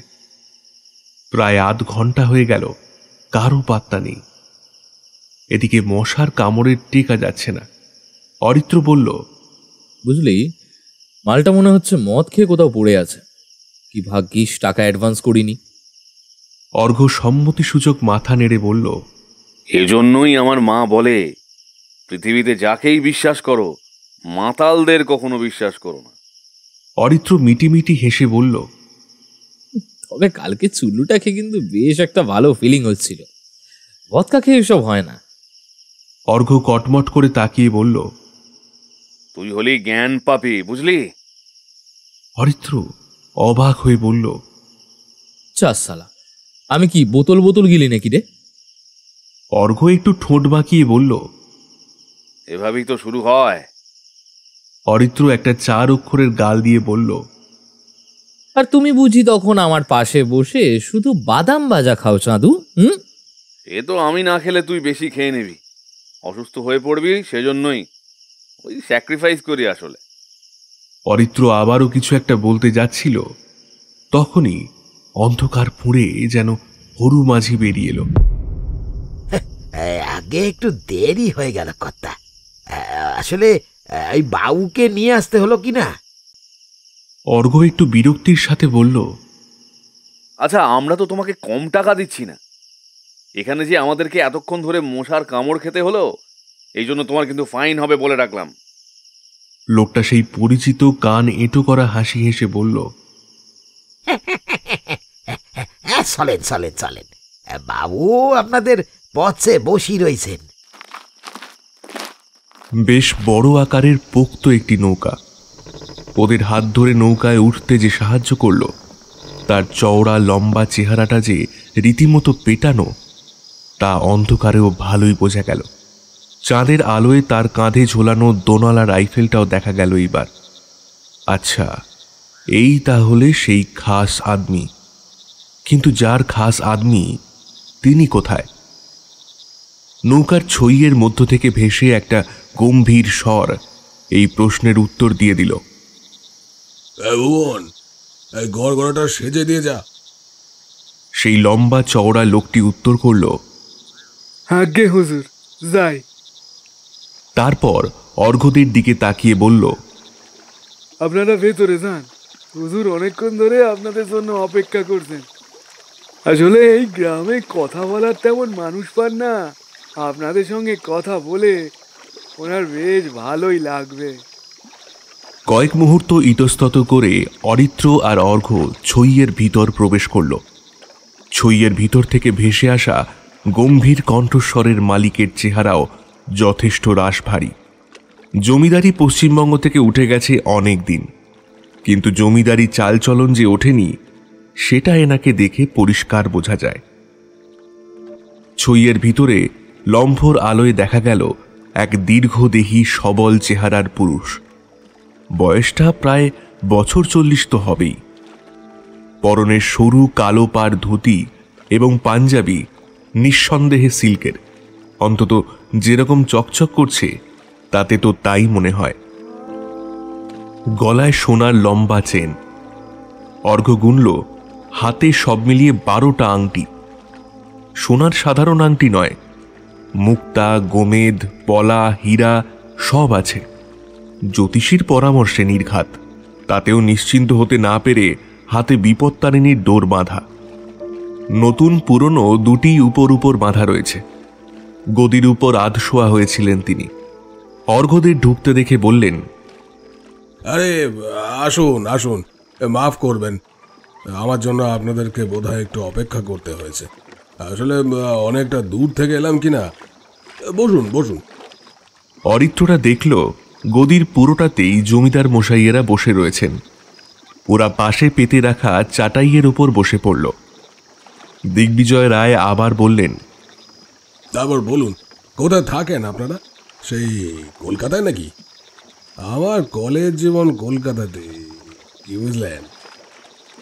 প্রায় আধ ঘন্টা হয়ে গেল, কারো পাত্তা নেই। এদিকে মশার কামড়ের টেকা যাচ্ছে না। অরিত্র বলল, বুঝলি, মালটা মনে হচ্ছে মদ খেয়ে কোথাও পড়ে আছে। কি ভাগ্যিস টাকা অ্যাডভান্স করিনি। অর্ঘ্য সম্মতিসূচক মাথা নেড়ে বলল, এজন্যই আমার মা বলে, পৃথিবীতে যাকেই বিশ্বাস করো, মাতালদের কখনো বিশ্বাস করো না। অরিত্র মিটিমিটি হেসে বলল, তবে কালকে চুল্লুটা খেয়ে কিন্তু বেশ একটা ভালো ফিলিং হচ্ছিল। ভদকা খেয়ে এসব হয় না। অর্ঘ্য কটমট করে তাকিয়ে বলল, তুই হলি জ্ঞান পাপি, বুঝলি? অরিত্র অবাক হয়ে বলল, চাস সালা, আমি কি বোতল বোতল গিলি নাকি রে? অর্ঘ্য একটু ঠোঁট বাঁকিয়ে বলল, এভাবেই তো শুরু হয়। অরিত্র একটা 4 অক্ষরের গাল দিয়ে বলল, আর তুমি বুঝি তখন আমার পাশে বসে শুধু বাদাম ভাজা খাও চাঁদু? এ তো আমি না খেলে তুই বেশি খেয়ে নিবি, অসুস্থ হয়ে পড়বি, সেজন্যই ওই স্যাক্রিফাইস করি আসলে। অরিত্র আবারও কিছু একটা বলতে যাচ্ছিল, তখনই অন্ধকার ফুঁড়ে যেন হরু মাঝি বেরিয়ে এলো। আগে একটু দেরি হয়ে গেল কথা, আসলে এই বাবুকে নিয়ে আসতে হলো কিনা। অর্ঘ্য একটু বিরক্তির সাথে বলল, আচ্ছা, আমরা তো তোমাকে কম টাকা দিচ্ছি না, এখানে যে আমাদেরকে এতক্ষণ ধরে মশার কামড় খেতে হলো, এই জন্য তোমার কিন্তু ফাইন হবে বলে রাখলাম। লোকটা সেই পরিচিত কান এঁটো করা হাসি হেসে বলল, চলেন চলেন চলেন, বাবু আপনাদের পথে বসি রয়েছেন। বেশ বড় আকারের পোক্ত একটি নৌকা ওদের হাত ধরে নৌকায় উঠতে যে সাহায্য করল, তার চওড়া লম্বা চেহারাটা যে রীতিমতো পেটানো, তা অন্ধকারেও ভালোই বোঝা গেল। চাঁদের আলোয় তার কাঁধে ঝোলানো দোনালা রাইফেলটাও দেখা গেল এইবার। আচ্ছা, এই তাহলে সেই খাস আদমি। কিন্তু যার খাস আদমি, তিনি কোথায়? নৌকার ছইয়ের মধ্য থেকে ভেসে একটা গম্ভীর স্বর এই প্রশ্নের উত্তর দিয়ে দিল, গড়গড়াটা সেজে দিয়ে যা। সেই লম্বা চওড়া লোকটি উত্তর করল, আজ্ঞে হুজুর, যাই। তারপর অর্ঘ্যদের দিকে তাকিয়ে বলল, আপনারা ভেতরে যান, হুজুর অনেকক্ষণ ধরে আপনাদের জন্য অপেক্ষা করছেন। আসলে এই গ্রামে কথা বলার তেমন মানুষ পান না, আপনাদের সঙ্গে কথা বলে ওনার বেশ ভালোই লাগবে। কয়েক মুহূর্ত ইতস্তত করে অরিত্র আর অর্ঘ্য ছইয়ের ভিতর প্রবেশ করল। ছইয়ের ভিতর থেকে ভেসে আসা গম্ভীর কণ্ঠস্বরের মালিকের চেহারাও যথেষ্ট রাশভারী। জমিদারি পশ্চিমবঙ্গ থেকে উঠে গেছে অনেক দিন, কিন্তু জমিদারি চালচলন যে ওঠেনি, সেটা এনাকে দেখে পরিষ্কার বোঝা যায়। ছইয়ের ভিতরে লম্ফর আলোয় দেখা গেল এক দীর্ঘদেহী সবল চেহারার পুরুষ। বয়সটা প্রায় বছর 40 তো হবেই। পরনের সরু কালো পাড় ধুতি এবং পাঞ্জাবি নিঃসন্দেহে সিল্কের, অন্তত যেরকম চকচক করছে তাতে তো তাই মনে হয়। গলায় সোনার লম্বা চেন। অর্ঘ্য গুনল, হাতে সব মিলিয়ে 12টা আংটি। সোনার সাধারণ আংটি নয়, মুক্তা, গোমেদ, পলা, হীরা সব আছে। জ্যোতিষীর পরামর্শে নির্ঘাত, তাতেও নিশ্চিন্ত হতে না পেরে হাতে বিপত্তারিণীর ডোর বাঁধা। নতুন পুরনো দুটি উপর বাঁধা রয়েছে। গদির উপর আধশোয়া হয়েছিলেন তিনি। অর্ঘ্যদের ঢুকতে দেখে বললেন, আরে আসুন আসুন, মাফ করবেন, আমার জন্য আপনাদেরকে বোধহয় একটু অপেক্ষা করতে হয়েছে। আসলে অনেকটা দূর থেকে এলাম কিনা। বসুন বসুন। অরিত্ররা দেখল গদির পুরোটাতেই জমিদার মশাইয়েরা বসে রয়েছেন। ওরা পাশে পেতে রাখা চাটাইয়ের ওপর বসে পড়ল। দিগ্বিজয় রায় আবার বললেন, তারপর বলুন, কোথায় থাকেন আপনারা? সেই কলকাতায় নাকি? আমার কলেজ জীবন কলকাতাতে, কি বুঝলেন?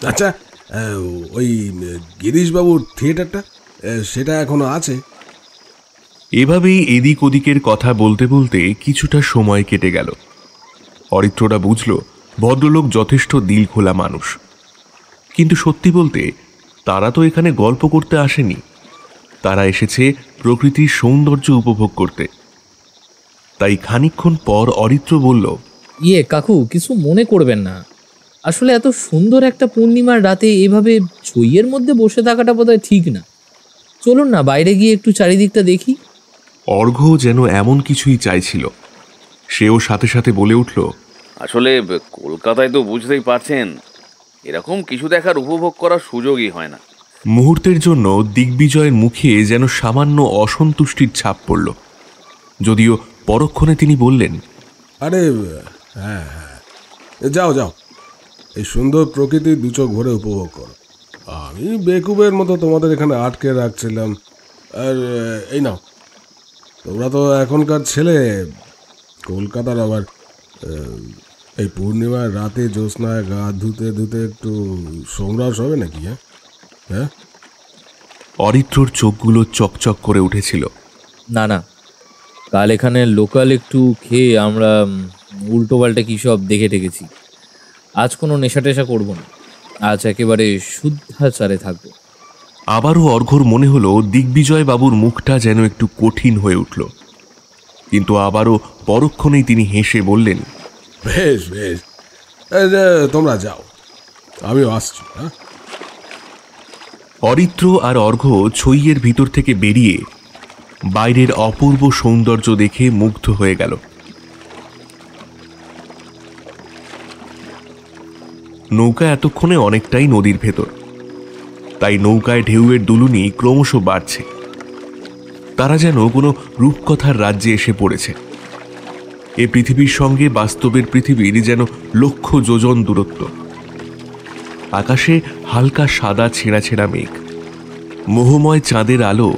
আচ্ছা, ওই গিরিশবাবুর থিয়েটারটা, সেটা এখনো আছে? এভাবেই এদিক ওদিকের কথা বলতে বলতে কিছুটা সময় কেটে গেল। অরিত্ররা বুঝল ভদ্রলোক যথেষ্ট দিল খোলা মানুষ, কিন্তু সত্যি বলতে তারা তো এখানে গল্প করতে আসেনি। তারা এসেছে প্রকৃতির সৌন্দর্য উপভোগ করতে। তাই খানিকক্ষণ পর অরিত্র বলল, কাকু, কিছু মনে করবেন না, আসলে এত সুন্দর একটা পূর্ণিমার রাতে এভাবে ছইয়ের মধ্যে বসে থাকাটা বোধহয় ঠিক না। চলুন না, বাইরে গিয়ে একটু চারিদিকটা দেখি। অর্ঘ্য যেন এমন কিছুই চাইছিল। সেও সাথে সাথে বলে উঠল, আসলে কলকাতায় তো বুঝতেই পারছেন, এরকম কিছু দেখার উপভোগ করার সুযোগই হয় না। মুহূর্তের জন্য দিগ্বিজয়ের মুখে যেন সামান্য অসন্তুষ্টির ছাপ পড়ল, যদিও পরক্ষণে তিনি বললেন, আরে হ্যাঁ হ্যাঁ, যাও যাও, এই সুন্দর প্রকৃতির দুচোখ ভরে উপভোগ করো। আমি বেকুবের মতো তোমাদের এখানে আটকে রাখছিলাম। আর এই নাও, তোমরা তো এখনকার ছেলে, কলকাতার আবার এই পূর্ণিমার রাতে জ্যোৎস্নায় গা ধুতে ধুতে একটু সমরাস হবে নাকি? হ্যাঁ হ্যাঁ। অরিত্রর চোখগুলো চকচক করে উঠেছিল। না না, কাল এখানে লোকাল একটু খেয়ে আমরা উল্টোপাল্টা কী সব দেখে ঠেকেছি। আজ কোনো নেশা টেশা করবো না, আজ একেবারে শুদ্ধাচারে থাকবো। আবারও অর্ঘ্যর মনে হলো দিগ্বিজয় বাবুর মুখটা যেন একটু কঠিন হয়ে উঠল, কিন্তু আবারও পরক্ষণেই তিনি হেসে বললেন, বেশ বেশ, তোমরা যাও, আমিও আসছি। হ্যাঁ। অরিত্র আর অর্ঘ্য ছইয়ের ভিতর থেকে বেরিয়ে বাইরের অপূর্ব সৌন্দর্য দেখে মুগ্ধ হয়ে গেল। নৌকা এতক্ষণে অনেকটাই নদীর ভেতর, তাই নৌকায় ঢেউয়ের দুলুনি ক্রমশ বাড়ছে। তারা যেন কোনো রূপকথার রাজ্যে এসে পড়েছে। এ পৃথিবীর সঙ্গে বাস্তবের পৃথিবীর যেন লক্ষ যোজন দূরত্ব। আকাশে হালকা সাদা ছেঁড়া ছেঁড়া মেঘ, মোহময় চাঁদের আলো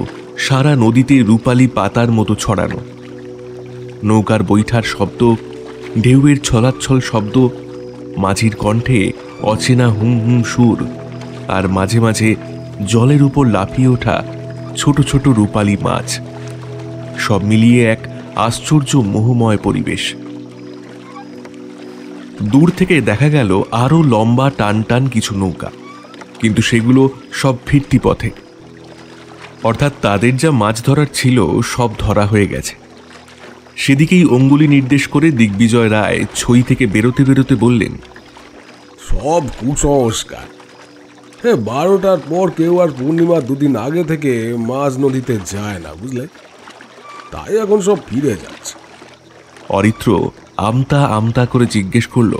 সারা নদীতে রূপালী পাতার মতো ছড়ানো। নৌকার বৈঠার শব্দ, ঢেউয়ের ছলাচ্ছল শব্দ, মাঝির কণ্ঠে অচেনা হুম হুম সুর, আর মাঝে মাঝে জলের উপর লাফিয়ে ওঠা ছোট ছোট রূপালী মাছ, সব মিলিয়ে এক আশ্চর্য মোহময় পরিবেশ। দূর থেকে দেখা গেল আরো লম্বা টান টান কিছু নৌকা, কিন্তু সেগুলো সব ফিরতি পথে, অর্থাৎ তাদের যা মাছ ধরার ছিল সব ধরা হয়ে গেছে। সেদিকেই অঙ্গুলি নির্দেশ করে দিগ্বিজয় রায় ছই থেকে বেরোতে বেরোতে বললেন, সব কুসংস্কার। 12টার পর কেউ আর পূর্ণিমার দুদিন আগে থেকে মাছ নদীতে যায় না, বুঝলে? তাই এখন সব ফিরে যাচ্ছে। অরিত্র আমতা আমতা করে জিজ্ঞেস করল,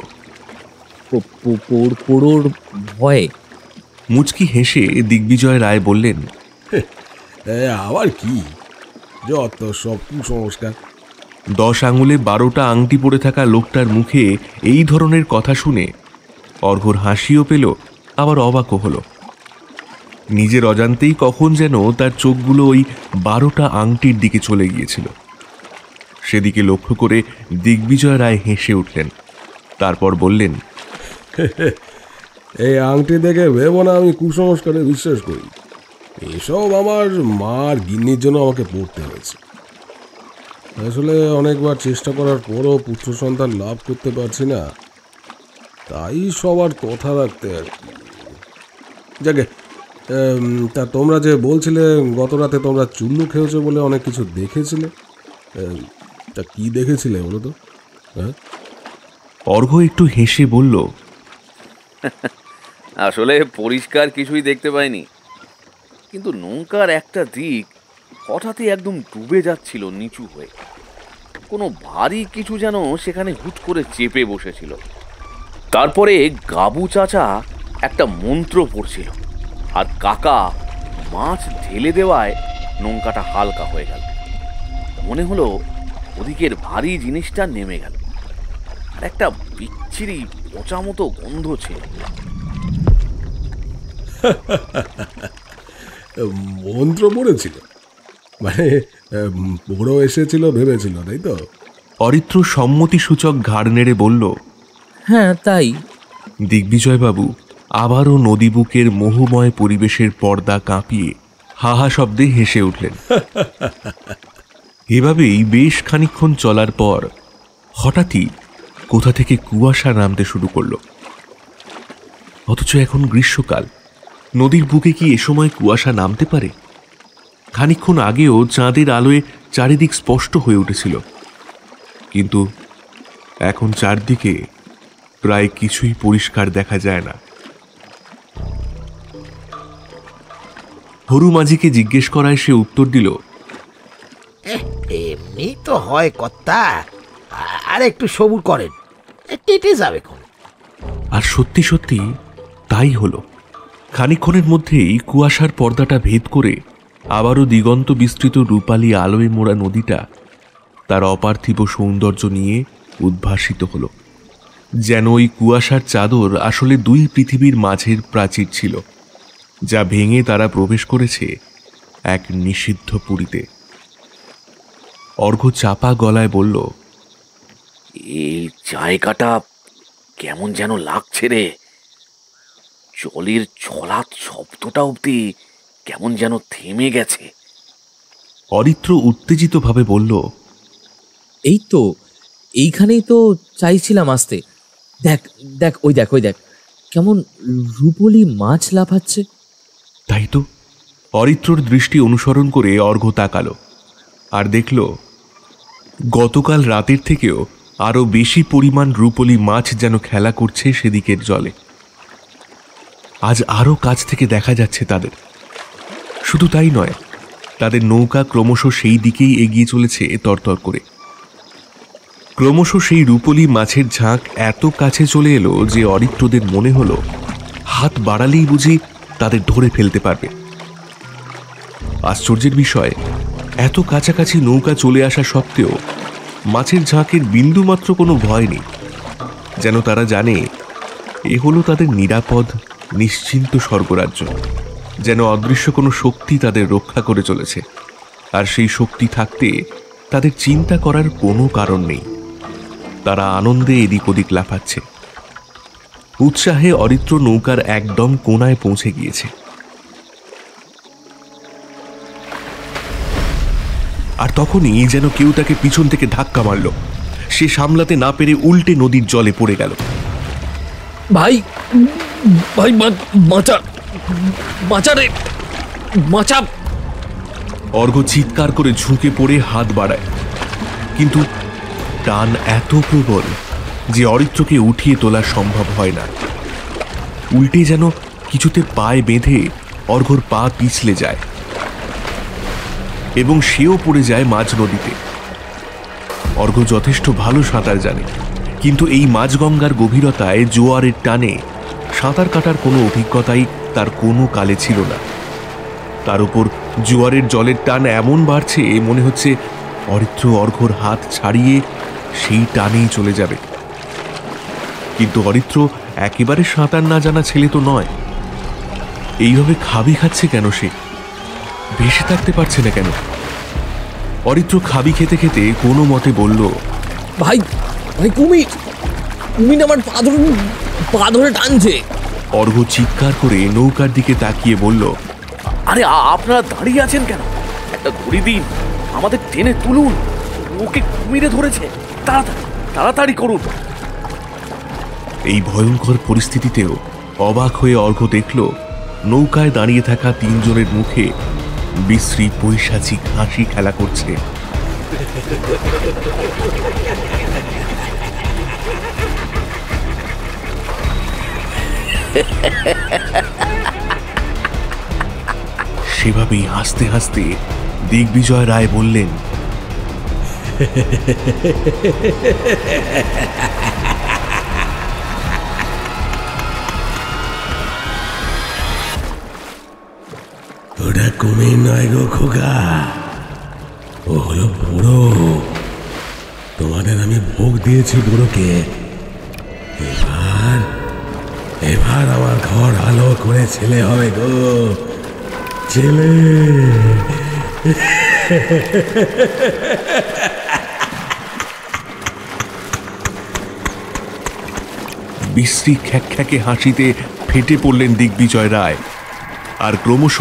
পোড়োর ভয়ে? মুচকি হেসে দিগ্বিজয় রায় বললেন, আবার কি, যত সব কুসংস্কার। 10 আঙুলে 12টা আংটি পড়ে থাকা লোকটার মুখে এই ধরনের কথা শুনে অর্ঘ্যর হাসিও পেল, আবার অবাকও হল। নিজের অজান্তেই কখন যেন তার চোখগুলো ওই 12টা আংটির দিকে চলে গিয়েছিল। সেদিকে লক্ষ্য করে দিগ্বিজয় রায় হেসে উঠলেন, তারপর বললেন, এই আংটি দেখে ভেবো না আমি কুসংস্কারে বিশ্বাস করি। এসব আমার মার গিন্নির জন্য আমাকে পড়তে হয়েছে। আসলে অনেকবার চেষ্টা করার পরও পুত্র সন্তান লাভ করতে পারছি না, তাই সবার কথা রাখতে আর কি। যাকে তা তোমরা যে বলছিলে গত রাতে তোমরা চুল্লু খেয়েছো বলে অনেক কিছু দেখেছিলে, তা কি দেখেছিলে বলো তো? অর্ঘ্য একটু হেসে বলল, আসলে পরিষ্কার কিছুই দেখতে পাইনি, কিন্তু নৌকার একটা দিক হঠাৎই একদম ডুবে যাচ্ছিল নিচু হয়ে। কোনো ভারী কিছু যেন সেখানে হুট করে চেপে বসেছিল। তারপরে গাবু চাচা একটা মন্ত্র পড়ছিল, আর কাকা মাছ ঢেলে দেওয়ায় নৌকাটা হালকা হয়ে গেল। মনে হলো ওদিকের ভারী জিনিসটা নেমে গেল, আর একটা বিচ্ছিরি পচা মতো গন্ধ ছিল। মন্ত্র পড়েছিল মানে বড় এসেছিল ভেবেছিল, তাই তো? অরিত্র সম্মতিসূচক ঘাড় নেড়ে বলল, হ্যাঁ তাই। দিগ্বিজয়বাবু আবারও নদীবুকের মোহময় পরিবেশের পর্দা কাঁপিয়ে হাহা শব্দে হেসে উঠলেন। এভাবেই বেশ খানিকক্ষণ চলার পর হঠাৎই কোথা থেকে কুয়াশা নামতে শুরু করল। অথচ এখন গ্রীষ্মকাল, নদীর বুকে কি এ সময় কুয়াশা নামতে পারে? খানিকক্ষণ আগেও চাঁদের আলোয় চারিদিক স্পষ্ট হয়ে উঠেছিল, কিন্তু এখন চারদিকে প্রায় কিছুই পরিষ্কার দেখা যায় না। হরু মাঝিকে জিজ্ঞেস করায় সে উত্তর দিল, এমনি তো হয় কর্তা, আর একটু সবুর করেন, কেটে যাবে। আর সত্যি সত্যি তাই হলো। খানিকক্ষণের মধ্যেই কুয়াশার পর্দাটা ভেদ করে আবারও দিগন্ত বিস্তৃত রূপালী আলোয় মোড়া নদীটা তার অপার্থিব সৌন্দর্য নিয়ে উদ্ভাসিত হলো। যেন ওই কুয়াশার চাদর আসলে দুই পৃথিবীর মাঝের প্রাচীর ছিল, যা ভেঙে তারা প্রবেশ করেছে এক নিষিদ্ধ পুরীতে। অর্ঘ্য চাপা গলায় বলল, এই জায়গাটা কেমন যেন লাগছে রে। জলের ছলাৎ শব্দটা অবধি কেমন যেন থেমে গেছে। অরিত্র উত্তেজিতভাবে বলল, এই তো এইখানেই তো চাইছিলাম আসতে। দেখ দেখ ওই দেখ ওই দেখ কেমন রূপলি মাছ লাফাচ্ছে। তাই তো। অরিত্রর দৃষ্টি অনুসরণ করে অর্ঘ্য তাকালো আর দেখল গতকাল রাতের থেকেও আরো বেশি পরিমাণ রূপলি মাছ যেন খেলা করছে সেদিকের জলে। আজ আরো কাছ থেকে দেখা যাচ্ছে তাদের। শুধু তাই নয়, তাদের নৌকা ক্রমশ সেই দিকেই এগিয়ে চলেছে তরতর করে। ক্রমশ সেই রূপলি মাছের ঝাঁক এত কাছে চলে এলো যে অরিত্রদের মনে হলো হাত বাড়ালেই বুঝি তাদের ধরে ফেলতে পারবে। আশ্চর্যের বিষয়, এত কাছাকাছি নৌকা চলে আসা সত্ত্বেও মাছের ঝাঁকের বিন্দুমাত্র কোনো ভয় নেই, যেন তারা জানে এ হলো তাদের নিরাপদ নিশ্চিন্ত স্বর্গরাজ্য, যেন অদৃশ্য কোনো শক্তি তাদের রক্ষা করে চলেছে। আর সেই শক্তি থাকতে তাদের চিন্তা করার কোনো কারণ নেই। তারা আনন্দে এদিক ওদিক লাফাচ্ছে। উৎসাহে অরিত্র নৌকার একদম কোনায় পৌঁছে গিয়েছে। আর তখনই যেন কেউ তাকে পিছন থেকে ধাক্কা মারল। সে সামলাতে না পেরে উল্টে নদীর জলে পড়ে গেল। ভাই ভাই বাঁচা বাঁচা রে বাঁচা! অর্ঘ্য চিৎকার করে ঝুঁকে পড়ে হাত বাড়ায়, কিন্তু টান এত প্রবল যে অরিত্রকে উঠিয়ে তোলা সম্ভব হয় না। উল্টে যেন কিছুতে পায়ে বেঁধে অর্ঘ্যর পা পিছলে যায় এবং সেও পড়ে যায় মাঝ নদীতে। অর্ঘ্য যথেষ্ট ভালো সাঁতার জানে, কিন্তু এই মাঝগঙ্গার গভীরতায় জোয়ারের টানে সাঁতার কাটার কোনো অভিজ্ঞতাই তার কোনো কালে ছিল না। তার উপর জোয়ারের জলের টান এমন বাড়ছে মনে হচ্ছে অরিত্র অর্ঘ্যর হাত ছাড়িয়ে সেই টানেই চলে যাবে। কিন্তু অরিত্র একেবারে সাঁতার না জানা ছেলে তো নয়। এইভাবে খাবি খাচ্ছে কেন? সে ভেসে থাকতে পারছে না কেন? অরিত্র খাবি খেতে খেতে কোনো মতে বলল, ভাই ভাই কুমির কুমির আমার পা ধরে টানছে। অর্ঘ্য চিৎকার করে নৌকার দিকে তাকিয়ে বলল, আরে আপনারা দাঁড়িয়ে আছেন কেন? একটা দড়ি দিন, আমাদের টেনে তুলুন, ওকে কুমিরে ধরেছে, তাড়াতাড়ি তাড়াতাড়ি করুন। এই ভয়ঙ্কর পরিস্থিতিতেও অবাক হয়ে অর্ঘ্য দেখল নৌকায় দাঁড়িয়ে থাকা তিনজনের মুখে বিশ্রী পৈশাচিক হাসি খেলা করছে। সেভাবেই হাসতে হাসতে দিগ্বিজয় রায় বললেন, ওটা কুমির নয় গো খোকা, ও হলো বুড়ো। তোমাদের আমি ভোগ দিয়েছি বুড়োকে। এবার এবার আমার ঘর আলো করে ছেলে হবে গো, ছেলে। বিশ্রী খ্যাকখ্যাকে হাসিতে ফেটে পড়লেন দিগ্বিজয় রায়। আর ক্রমশ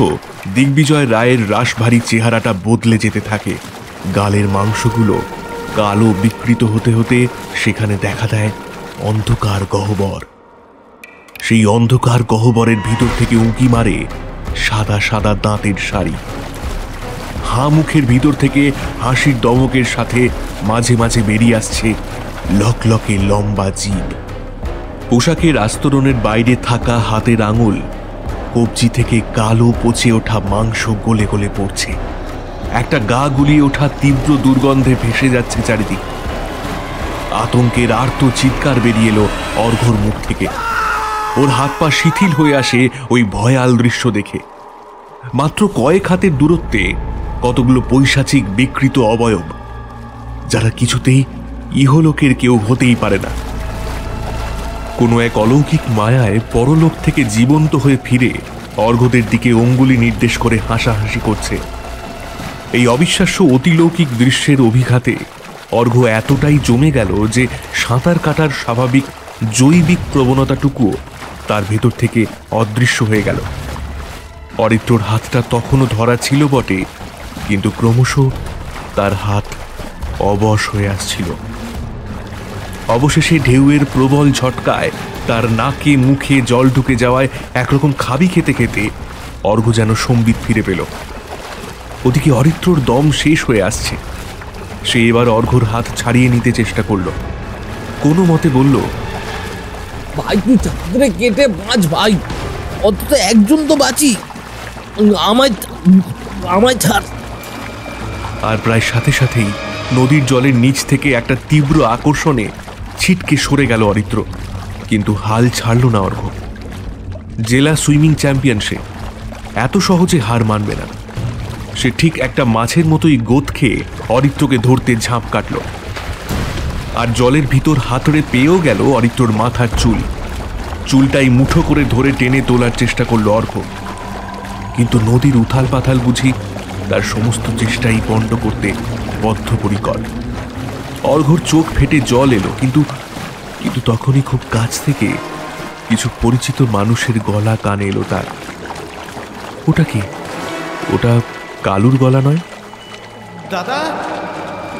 দিগ্বিজয় রায়ের রাশভারী চেহারাটা বদলে যেতে থাকে। গালের মাংসগুলো কালো বিকৃত হতে হতে সেখানে দেখা দেয় অন্ধকার গহ্বর। সেই অন্ধকার গহ্বরের ভিতর থেকে উঁকি মারে সাদা সাদা দাঁতের সারি। হাঁ মুখের ভিতর থেকে হাসির দমকের সাথে মাঝে মাঝে বেরিয়ে আসছে লকলকে লম্বা জিভ। পোশাকের আস্তরণের বাইরে থাকা হাতের আঙুল কবজি থেকে কালো পচে ওঠা মাংস গলে গলে পড়ছে। একটা গা গুলিয়ে ওঠা তীব্র দুর্গন্ধে ভেসে যাচ্ছে চারিদিক। আতঙ্কের আর্ত চিৎকার বেরিয়ে এলো অর্ঘ্যর মুখ থেকে। ওর হাত পা শিথিল হয়ে আসে ওই ভয়াল দৃশ্য দেখে। মাত্র কয়েক হাতের দূরত্বে কতগুলো পৈশাচিক বিকৃত অবয়ব, যারা কিছুতেই ইহলোকের কেউ হতেই পারে না। কোনো এক অলৌকিক মায়ায় পরলোক থেকে জীবন্ত হয়ে ফিরে অর্ঘ্যদের দিকে অঙ্গুলি নির্দেশ করে হাসাহাসি করছে। এই অবিশ্বাস্য অতিলৌকিক দৃশ্যের অভিঘাতে অর্ঘ্য এতটাই জমে গেল যে সাঁতার কাটার স্বাভাবিক জৈবিক প্রবণতাটুকুও তার ভেতর থেকে অদৃশ্য হয়ে গেল। অরিত্রর হাতটা তখনও ধরা ছিল বটে, কিন্তু ক্রমশ তার হাত অবশ হয়ে আসছিল। অবশেষে ঢেউয়ের প্রবল ঝটকায় তার নাকে মুখে জল ঢুকে যাওয়ায় একরকম খাবি খেতে খেতে অর্ঘ্য যেন সম্বিত ফিরে পেল। ওদিকে অরিত্রর দম শেষ হয়ে আসছে। সে এবার অর্ঘ্যর হাত ছাড়িয়ে নিতে চেষ্টা করল। কোনো মতে বলল, ভাই তুই চাঁদরে কেটে বাঁচ ভাই, অন্তত একজন তো বাঁচি, আমায় ছাড়। আর প্রায় সাথে সাথেই নদীর জলের নিচ থেকে একটা তীব্র আকর্ষণে ছিটকে সরে গেল অরিত্র। কিন্তু হাল ছাড়ল না অর্ঘ্য। জেলা সুইমিং চ্যাম্পিয়ন সে, এত সহজে হার মানবে না। সে ঠিক একটা মাছের মতোই গোদ খেয়ে অরিত্রকে ধরতে ঝাঁপ কাটল। আর জলের ভিতর হাতড়ে পেয়েও গেল অরিত্রর মাথার চুল। চুলটাই মুঠো করে ধরে টেনে তোলার চেষ্টা করল অর্ঘ্য। কিন্তু নদীর উথাল পাথাল বুঝি তার সমস্ত চেষ্টাই পণ্ড করতে বদ্ধপরিকর। অর্ঘ্যর চোখ ফেটে জল এলো, কিন্তু তখনই খুব কাছ থেকে কিছু পরিচিত মানুষের গলা কানে এলো তার। ওটা কি? ওটা কালুর গলা নয়? দাদা,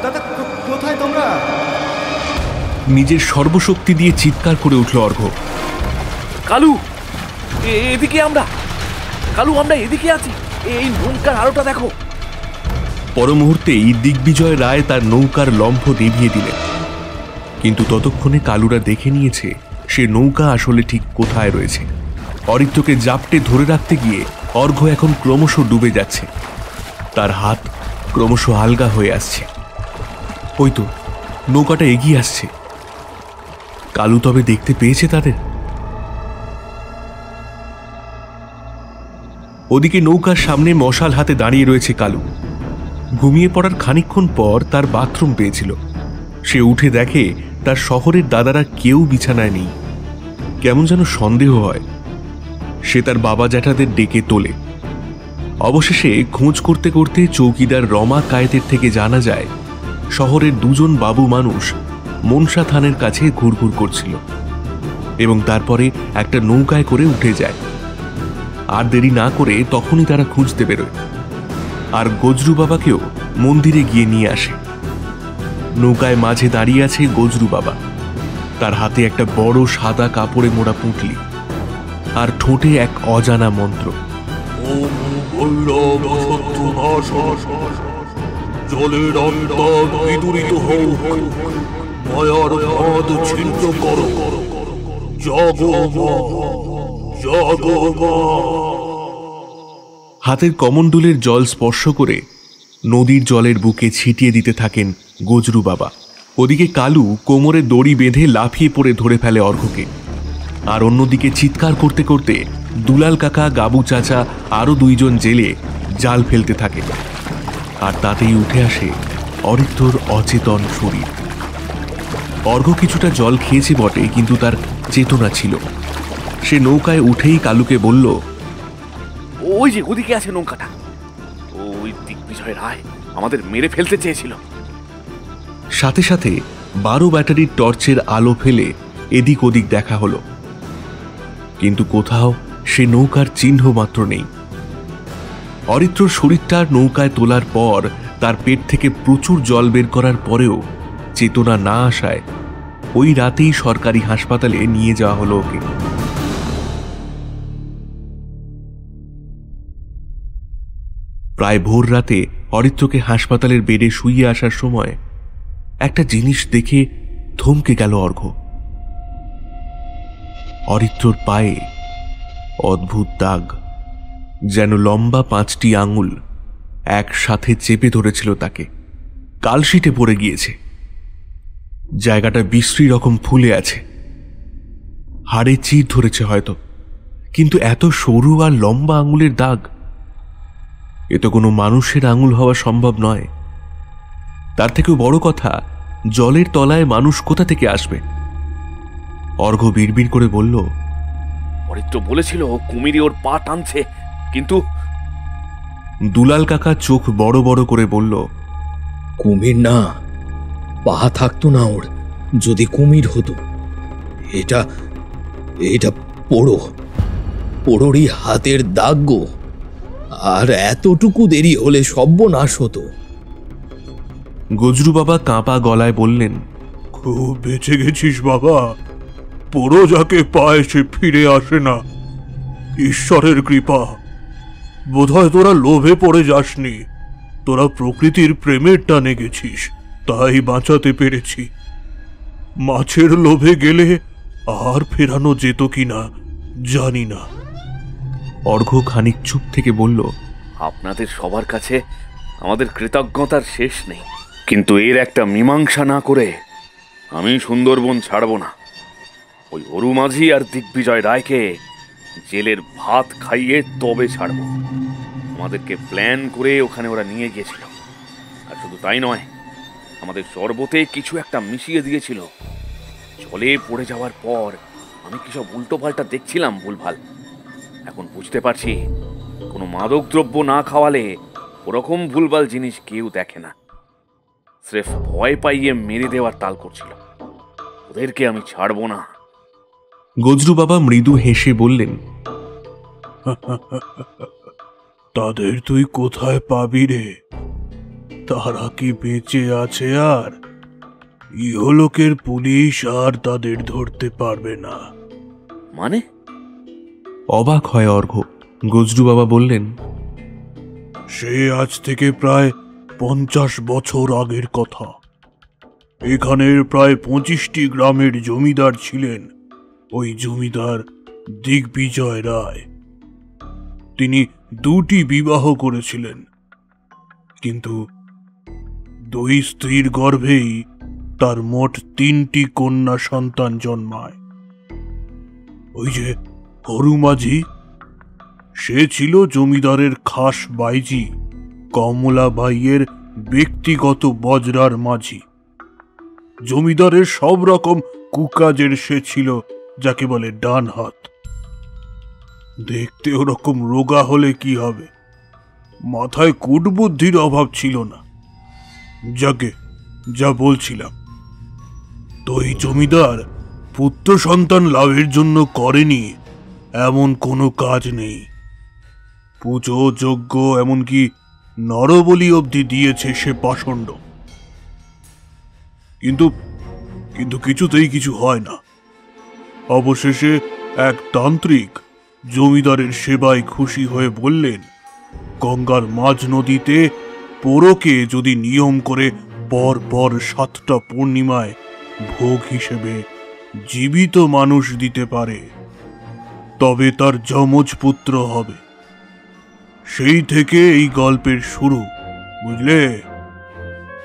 দাদা কোথায় তোমরা? নিজের সর্বশক্তি দিয়ে চিৎকার করে উঠল অর্ঘ্য। কালু, এদিকে আমরা। কালু, আমরা এদিকে আছি, এই নৌকার আলোটা দেখো। পর মুহূর্তেই দিগ্বিজয় রায় তার নৌকার লম্ফ দেখিয়ে দিলেন। কিন্তু ততক্ষণে কালুরা দেখে নিয়েছে সে নৌকা আসলে ঠিক কোথায় রয়েছে। অরিত্রকে জাপটে ধরে রাখতে গিয়ে অর্ঘ্য এখন ক্রমশ ডুবে যাচ্ছে। তার হাত ক্রমশ আলগা হয়ে আসছে। ওই তো নৌকাটা এগিয়ে আসছে। কালু তবে দেখতে পেয়েছে তাদের? ওদিকে নৌকার সামনে মশাল হাতে দাঁড়িয়ে রয়েছে কালু। ঘুমিয়ে পড়ার খানিকক্ষণ পর তার বাথরুম পেয়েছিল। সে উঠে দেখে তার শহরের দাদারা কেউ বিছানায় নেই। কেমন যেন সন্দেহ হয়। সে তার বাবা জ্যাঠাদের ডেকে তোলে। অবশেষে খোঁজ করতে করতে চৌকিদার রমা কায়েতের থেকে জানা যায় শহরের দুজন বাবু মানুষ মনসা থানের কাছে ঘুরঘুর করছিল এবং তারপরে একটা নৌকায় করে উঠে যায়। আর দেরি না করে তখনই তারা খুঁজতে বেরোয় আর গজরু বাবাকেও মন্দিরে গিয়ে নিয়ে আসে। নৌকায় মাঝে দাঁড়িয়ে আছে গজরু বাবা। তার হাতে একটা বড় সাদা কাপড়ে মোড়া পুঁটলি আর ঠোঁটে এক অজানা মন্ত্র। জলের অন্তর বিদূরিত হোক, মায়ার পথ ছিন্ন করো, জাগো মা, জাগো মা। হাতের কমণ্ডলের জল স্পর্শ করে নদীর জলের বুকে ছিটিয়ে দিতে থাকেন গজরু বাবা। ওদিকে কালু কোমরে দড়ি বেঁধে লাফিয়ে পড়ে ধরে ফেলে অর্ঘ্যকে। আর অন্যদিকে চিৎকার করতে করতে দুলাল কাকা, গাবু চাচা আরো দুইজন জেলে জাল ফেলতে থাকে। আর তাতেই উঠে আসে অরিত্রর অচেতন শরীর। অর্ঘ্য কিছুটা জল খেয়েছে বটে, কিন্তু তার চেতনা ছিল। সে নৌকায় উঠেই কালুকে বলল, ওই যে ওদিকে আছে নৌকাটা। ওই দিগ্বিজয় রায় আমাদের মেরে ফেলতে চেয়েছিল। সাথে সাথে 12 ব্যাটারির টর্চের আলো ফেলে এদিক ওদিক দেখা হলো, কিন্তু কোথাও সে নৌকার চিহ্ন মাত্র নেই। অরিত্রর শরীরটার নৌকায় তোলার পর তার পেট থেকে প্রচুর জল বের করার পরেও চেতনা না আসায় ওই রাতেই সরকারি হাসপাতালে নিয়ে যাওয়া হলো ওকে। প্রায় ভোর রাতে অরিত্রকে হাসপাতালের বেডে শুইয়ে আসার সময় একটা জিনিস দেখে থমকে গেল অর্ঘ্য। অরিত্রর পায়ে অদ্ভুত দাগ, যেন লম্বা 5টি আঙুল একসাথে চেপে ধরেছিল তাকে। কালশিটে পড়ে গিয়েছে। জায়গাটা বিশ্রী রকম ফুলে আছে। হাড়ে চির ধরেছে হয়তো, কিন্তু এত সরু আর লম্বা আঙুলের দাগ, এ তো কোনো মানুষের আঙুল হওয়া সম্ভব নয়। তার থেকেও বড় কথা, জলের তলায় মানুষ কোথা থেকে আসবে? অর্ঘ্য বিড়বিড় করে বলল, অরিত্র বলেছিল কুমিরে ওর পা টানছে, কিন্তু দুলাল কাকা চোখ বড় বড় করে বলল, কুমির না, পা থাকতো না ওর। যদি কুমির হতো, এটা এটা পোড়োরই হাতের দাগ গো। আর এতটুকু দেরি হলে সর্বনাশ হতো। গজরু বাবা কাঁপা গলায় বললেন, খুব বেঁচে গেছিস বাবা। পুরো যাকে পায় সে ফিরে আসে না, ঈশ্বরের কৃপা। বোধহয় তোরা লোভে পড়ে যাসনি, তোরা প্রকৃতির প্রেমের টানে গেছিস, তাই বাঁচাতে পেরেছি। মাছের লোভে গেলে আর ফেরানো যেত কিনা জানি না। অর্ঘ্য খানিক চুপ থেকে বলল, আপনাদের সবার কাছে আমাদের কৃতজ্ঞতার শেষ নেই, কিন্তু এর একটা মীমাংসা না করে আমি সুন্দরবন ছাড়ব না। ওই হরু মাঝি আর দিগ্বিজয় রায়কে জেলের ভাত খাইয়ে তবে ছাড়ব। আমাদেরকে প্ল্যান করে ওখানে ওরা নিয়ে গিয়েছিল, আর শুধু তাই নয়, আমাদের শরবতে কিছু একটা মিশিয়ে দিয়েছিল। জলে পড়ে যাওয়ার পর আমি কি সব উল্টো পাল্টা দেখছিলাম ভুলভাল। এখন বুঝতে পারছি কোনো মাদক দ্রব্য না খাওয়ালে ওরকম ভুলভাল জিনিস কেউ দেখে না। স্রেফ ভয় পাইয়ে মেরে দেওয়ার তাল করছিল। ওদেরকে আমি ছাড়ব না। গজরু বাবা মৃদু হেসে বললেন, তাদের তুই কোথায় পাবি রে? তারা কি বেঁচে আছে? আর ইহলোকের পুলিশ আর তাদের ধরতে পারবে না। মানে? অবাক হয় অর্ঘ্য। গজরু বাবা বললেন, সে আজ থেকে প্রায় 50 বছর আগের কথা। এখানের প্রায় 25টি গ্রামের জমিদার ছিলেন ওই জমিদার দিগ্বিজয় রায়। তিনি 2টি বিবাহ করেছিলেন, কিন্তু 2 স্ত্রীর গর্ভেই তার মোট 3টি কন্যা সন্তান জন্মায়। ওই যে হরু মাঝি, সে ছিল জমিদারের খাস বাইজি কমলা ভাইয়ের ব্যক্তিগত বজরার মাঝি। জমিদারের সব রকম কুকাজের সে ছিল যাকে বলে ডান হাত। দেখতে ওরকম রোগা হলে কি হবে, মাথায় কূটবুদ্ধির অভাব ছিল না। যাকে যা বলছিলাম, তো এই জমিদার পুত্র সন্তান লাভের জন্য করেনি এমন কোনো কাজ নেই। পুজো যজ্ঞ এমনকি নরবলি অবধি দিয়েছে সে পাষণ্ড, কিন্তু কিন্তু কিছুতেই কিছু হয় না। অবশেষে এক তান্ত্রিক জমিদারের সেবায় খুশি হয়ে বললেন, গঙ্গার মাঝ নদীতে পোরকে যদি নিয়ম করে পর পর 7টা পূর্ণিমায় ভোগ হিসেবে জীবিত মানুষ দিতে পারে, তবে তার যমজ পুত্র হবে। সেই থেকে এই গল্পের শুরু, বুঝলে?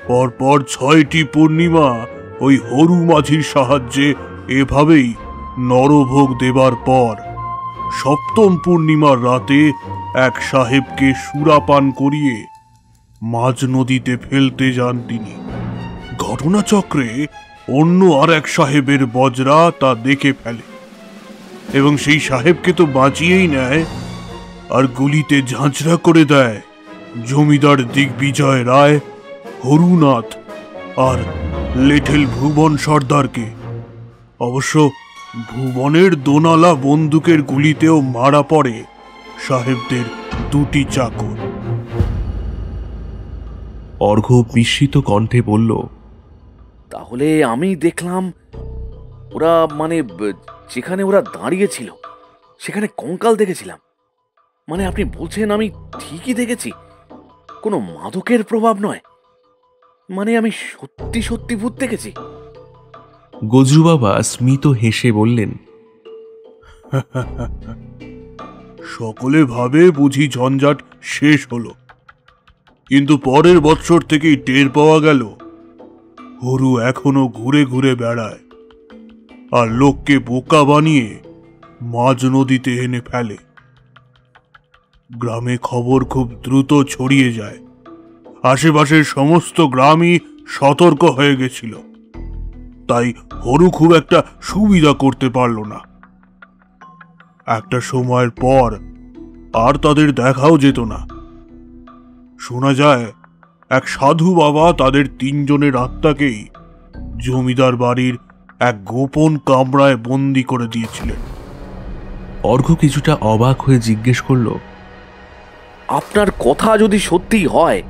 পরপর 6টি পূর্ণিমা ওই হরু মাঝির সাহায্যে এভাবেই নরভোগ দেবার পর 7ম পূর্ণিমার রাতে এক সাহেবকে সুরাপান করিয়ে মাঝ নদীতে ফেলতে যান তিনি। ঘটনাচক্রে অন্য আর এক সাহেবের বজরা তা দেখে ফেলে এবং সেই সাহেবকে তো বাঁচিয়েই নেয়, আর গুলিতে ঝাঁঝরা করে দেয় জমিদার দিগ্বিজয় রায়, হরুনাথ আর লেঠেল ভুবন সর্দারকে। অবশ্য ভুবনের দোনালা বন্দুকের গুলিতেও মারা পড়ে সাহেবদের 2টি চাকর। অর্ঘ্য বিস্মিত কণ্ঠে বলল, তাহলে আমি দেখলাম ওরা মানে যেখানে ওরা দাঁড়িয়েছিল সেখানে কঙ্কাল দেখেছিলাম। মানে আপনি বলছেন আমি ঠিকই দেখেছি, কোনো মাদকের প্রভাব নয়? মানে আমি সত্যি সত্যি ভূত দেখেছি? গজরু বাবা স্মিত হেসে বললেন, সকলে ভাবে বুঝি ঝঞ্ঝাট শেষ হলো, কিন্তু পরের বৎসর থেকেই টের পাওয়া গেল হরু এখনো ঘুরে ঘুরে বেড়ায় আর লোককে বোকা বানিয়ে মাঝ নদীতে এনে ফেলে। গ্রামে খবর খুব দ্রুত ছড়িয়ে যায়। আশেপাশের সমস্ত গ্রামই সতর্ক হয়ে গেছিল, তাই হরু খুব একটা সুবিধা করতে পারল না। একটা সময়ের পর আর তাদের দেখাও যেত না। শোনা যায় এক সাধু বাবা তাদের 3 জনের আত্মাকেই জমিদার বাড়ির এক গোপন কামরায় বন্দি করে দিয়েছিলেন। অর্ঘ্য কিছুটা অবাক হয়ে জিজ্ঞেস করল, আপনার কথা যদি সত্যি হয়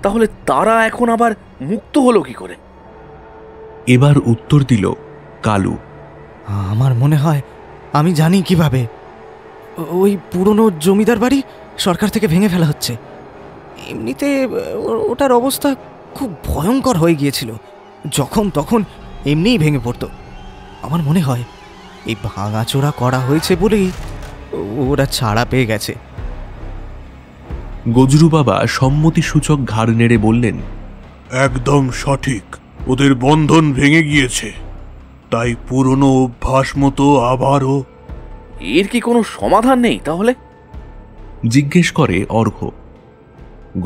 তাহলে তারা এখন আবার মুক্ত হলো কি করে? এবার উত্তর দিল কালু, আমার মনে হয় আমি জানি কিভাবে। ওই পুরনো জমিদার বাড়ি সরকার থেকে ভেঙে ফেলা হচ্ছে। এমনিতে ওটার অবস্থা খুব ভয়ঙ্কর হয়ে গিয়েছিল, যখন তখন এমনিই ভেঙে পড়তো। আমার মনে হয় এই ভাঙাচোরা করা হয়েছে বলেই ওরা ছাড়া পেয়ে গেছে। গজরু বাবা সম্মতিসূচক ঘাড় নেড়ে বললেন, একদম সঠিক। ওদের বন্ধন ভেঙে গিয়েছে, তাই পুরনো অভ্যাস মতো আবারও। এর কি কোনো সমাধান নেই তাহলে? জিজ্ঞেস করে অর্ঘ্য।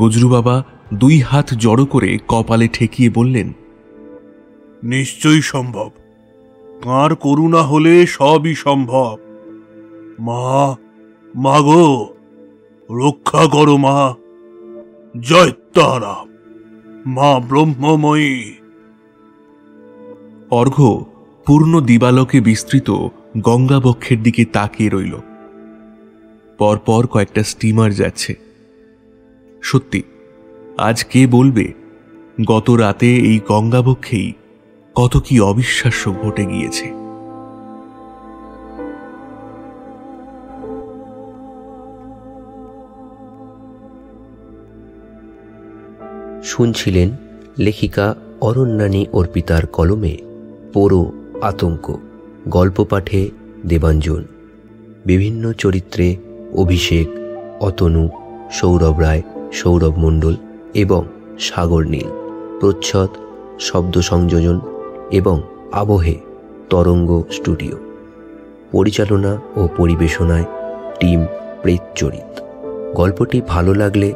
গজরু বাবা 2 হাত জড়ো করে কপালে ঠেকিয়ে বললেন, নিশ্চয়ই সম্ভব। তাঁর করুণা হলে সবই সম্ভব। মা গো, রক্ষা করো মা। জয় তারাম, মা ব্রহ্মময়ী। অর্ঘ্য পূর্ণ দিবালোকে বিস্তৃত গঙ্গাবক্ষের দিকে তাকিয়ে রইল। পরপর কয়েকটা স্টিমার যাচ্ছে। সত্যি, আজ কে বলবে গত রাতে এই গঙ্গাবক্ষেই কত কি অবিশ্বাস্য ঘটে গিয়েছে। শুনছিলেন লেখিকা অরণ্যানী অর্পিতার কলমে পোড়ো আতঙ্ক। গল্প পাঠে দেবাঞ্জন। বিভিন্ন চরিত্রে অভিষেক, অতনু, সৌরভ রায়, সৌরভ মণ্ডল এবং সাগর নীল। প্রচ্ছদ, শব্দ সংযোজন এবং আবহে তরঙ্গ স্টুডিও। পরিচালনা ও পরিবেশনায় টিম প্রেতচরিত। গল্পটি ভালো লাগলে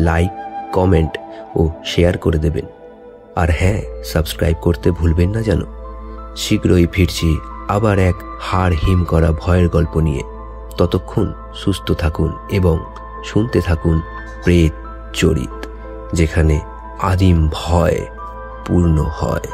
লাইক, কমেন্ট ও শেয়ার করে দেবেন। আর হ্যাঁ, সাবস্ক্রাইব করতে ভুলবেন না যেন। শীঘ্রই ফিরছি আবার এক হাড় হিম করা ভয়ের গল্প নিয়ে। ততক্ষণ সুস্থ থাকুন এবং শুনতে থাকুন প্রেতচরিত, যেখানে আদিম ভয় পূর্ণ হয়।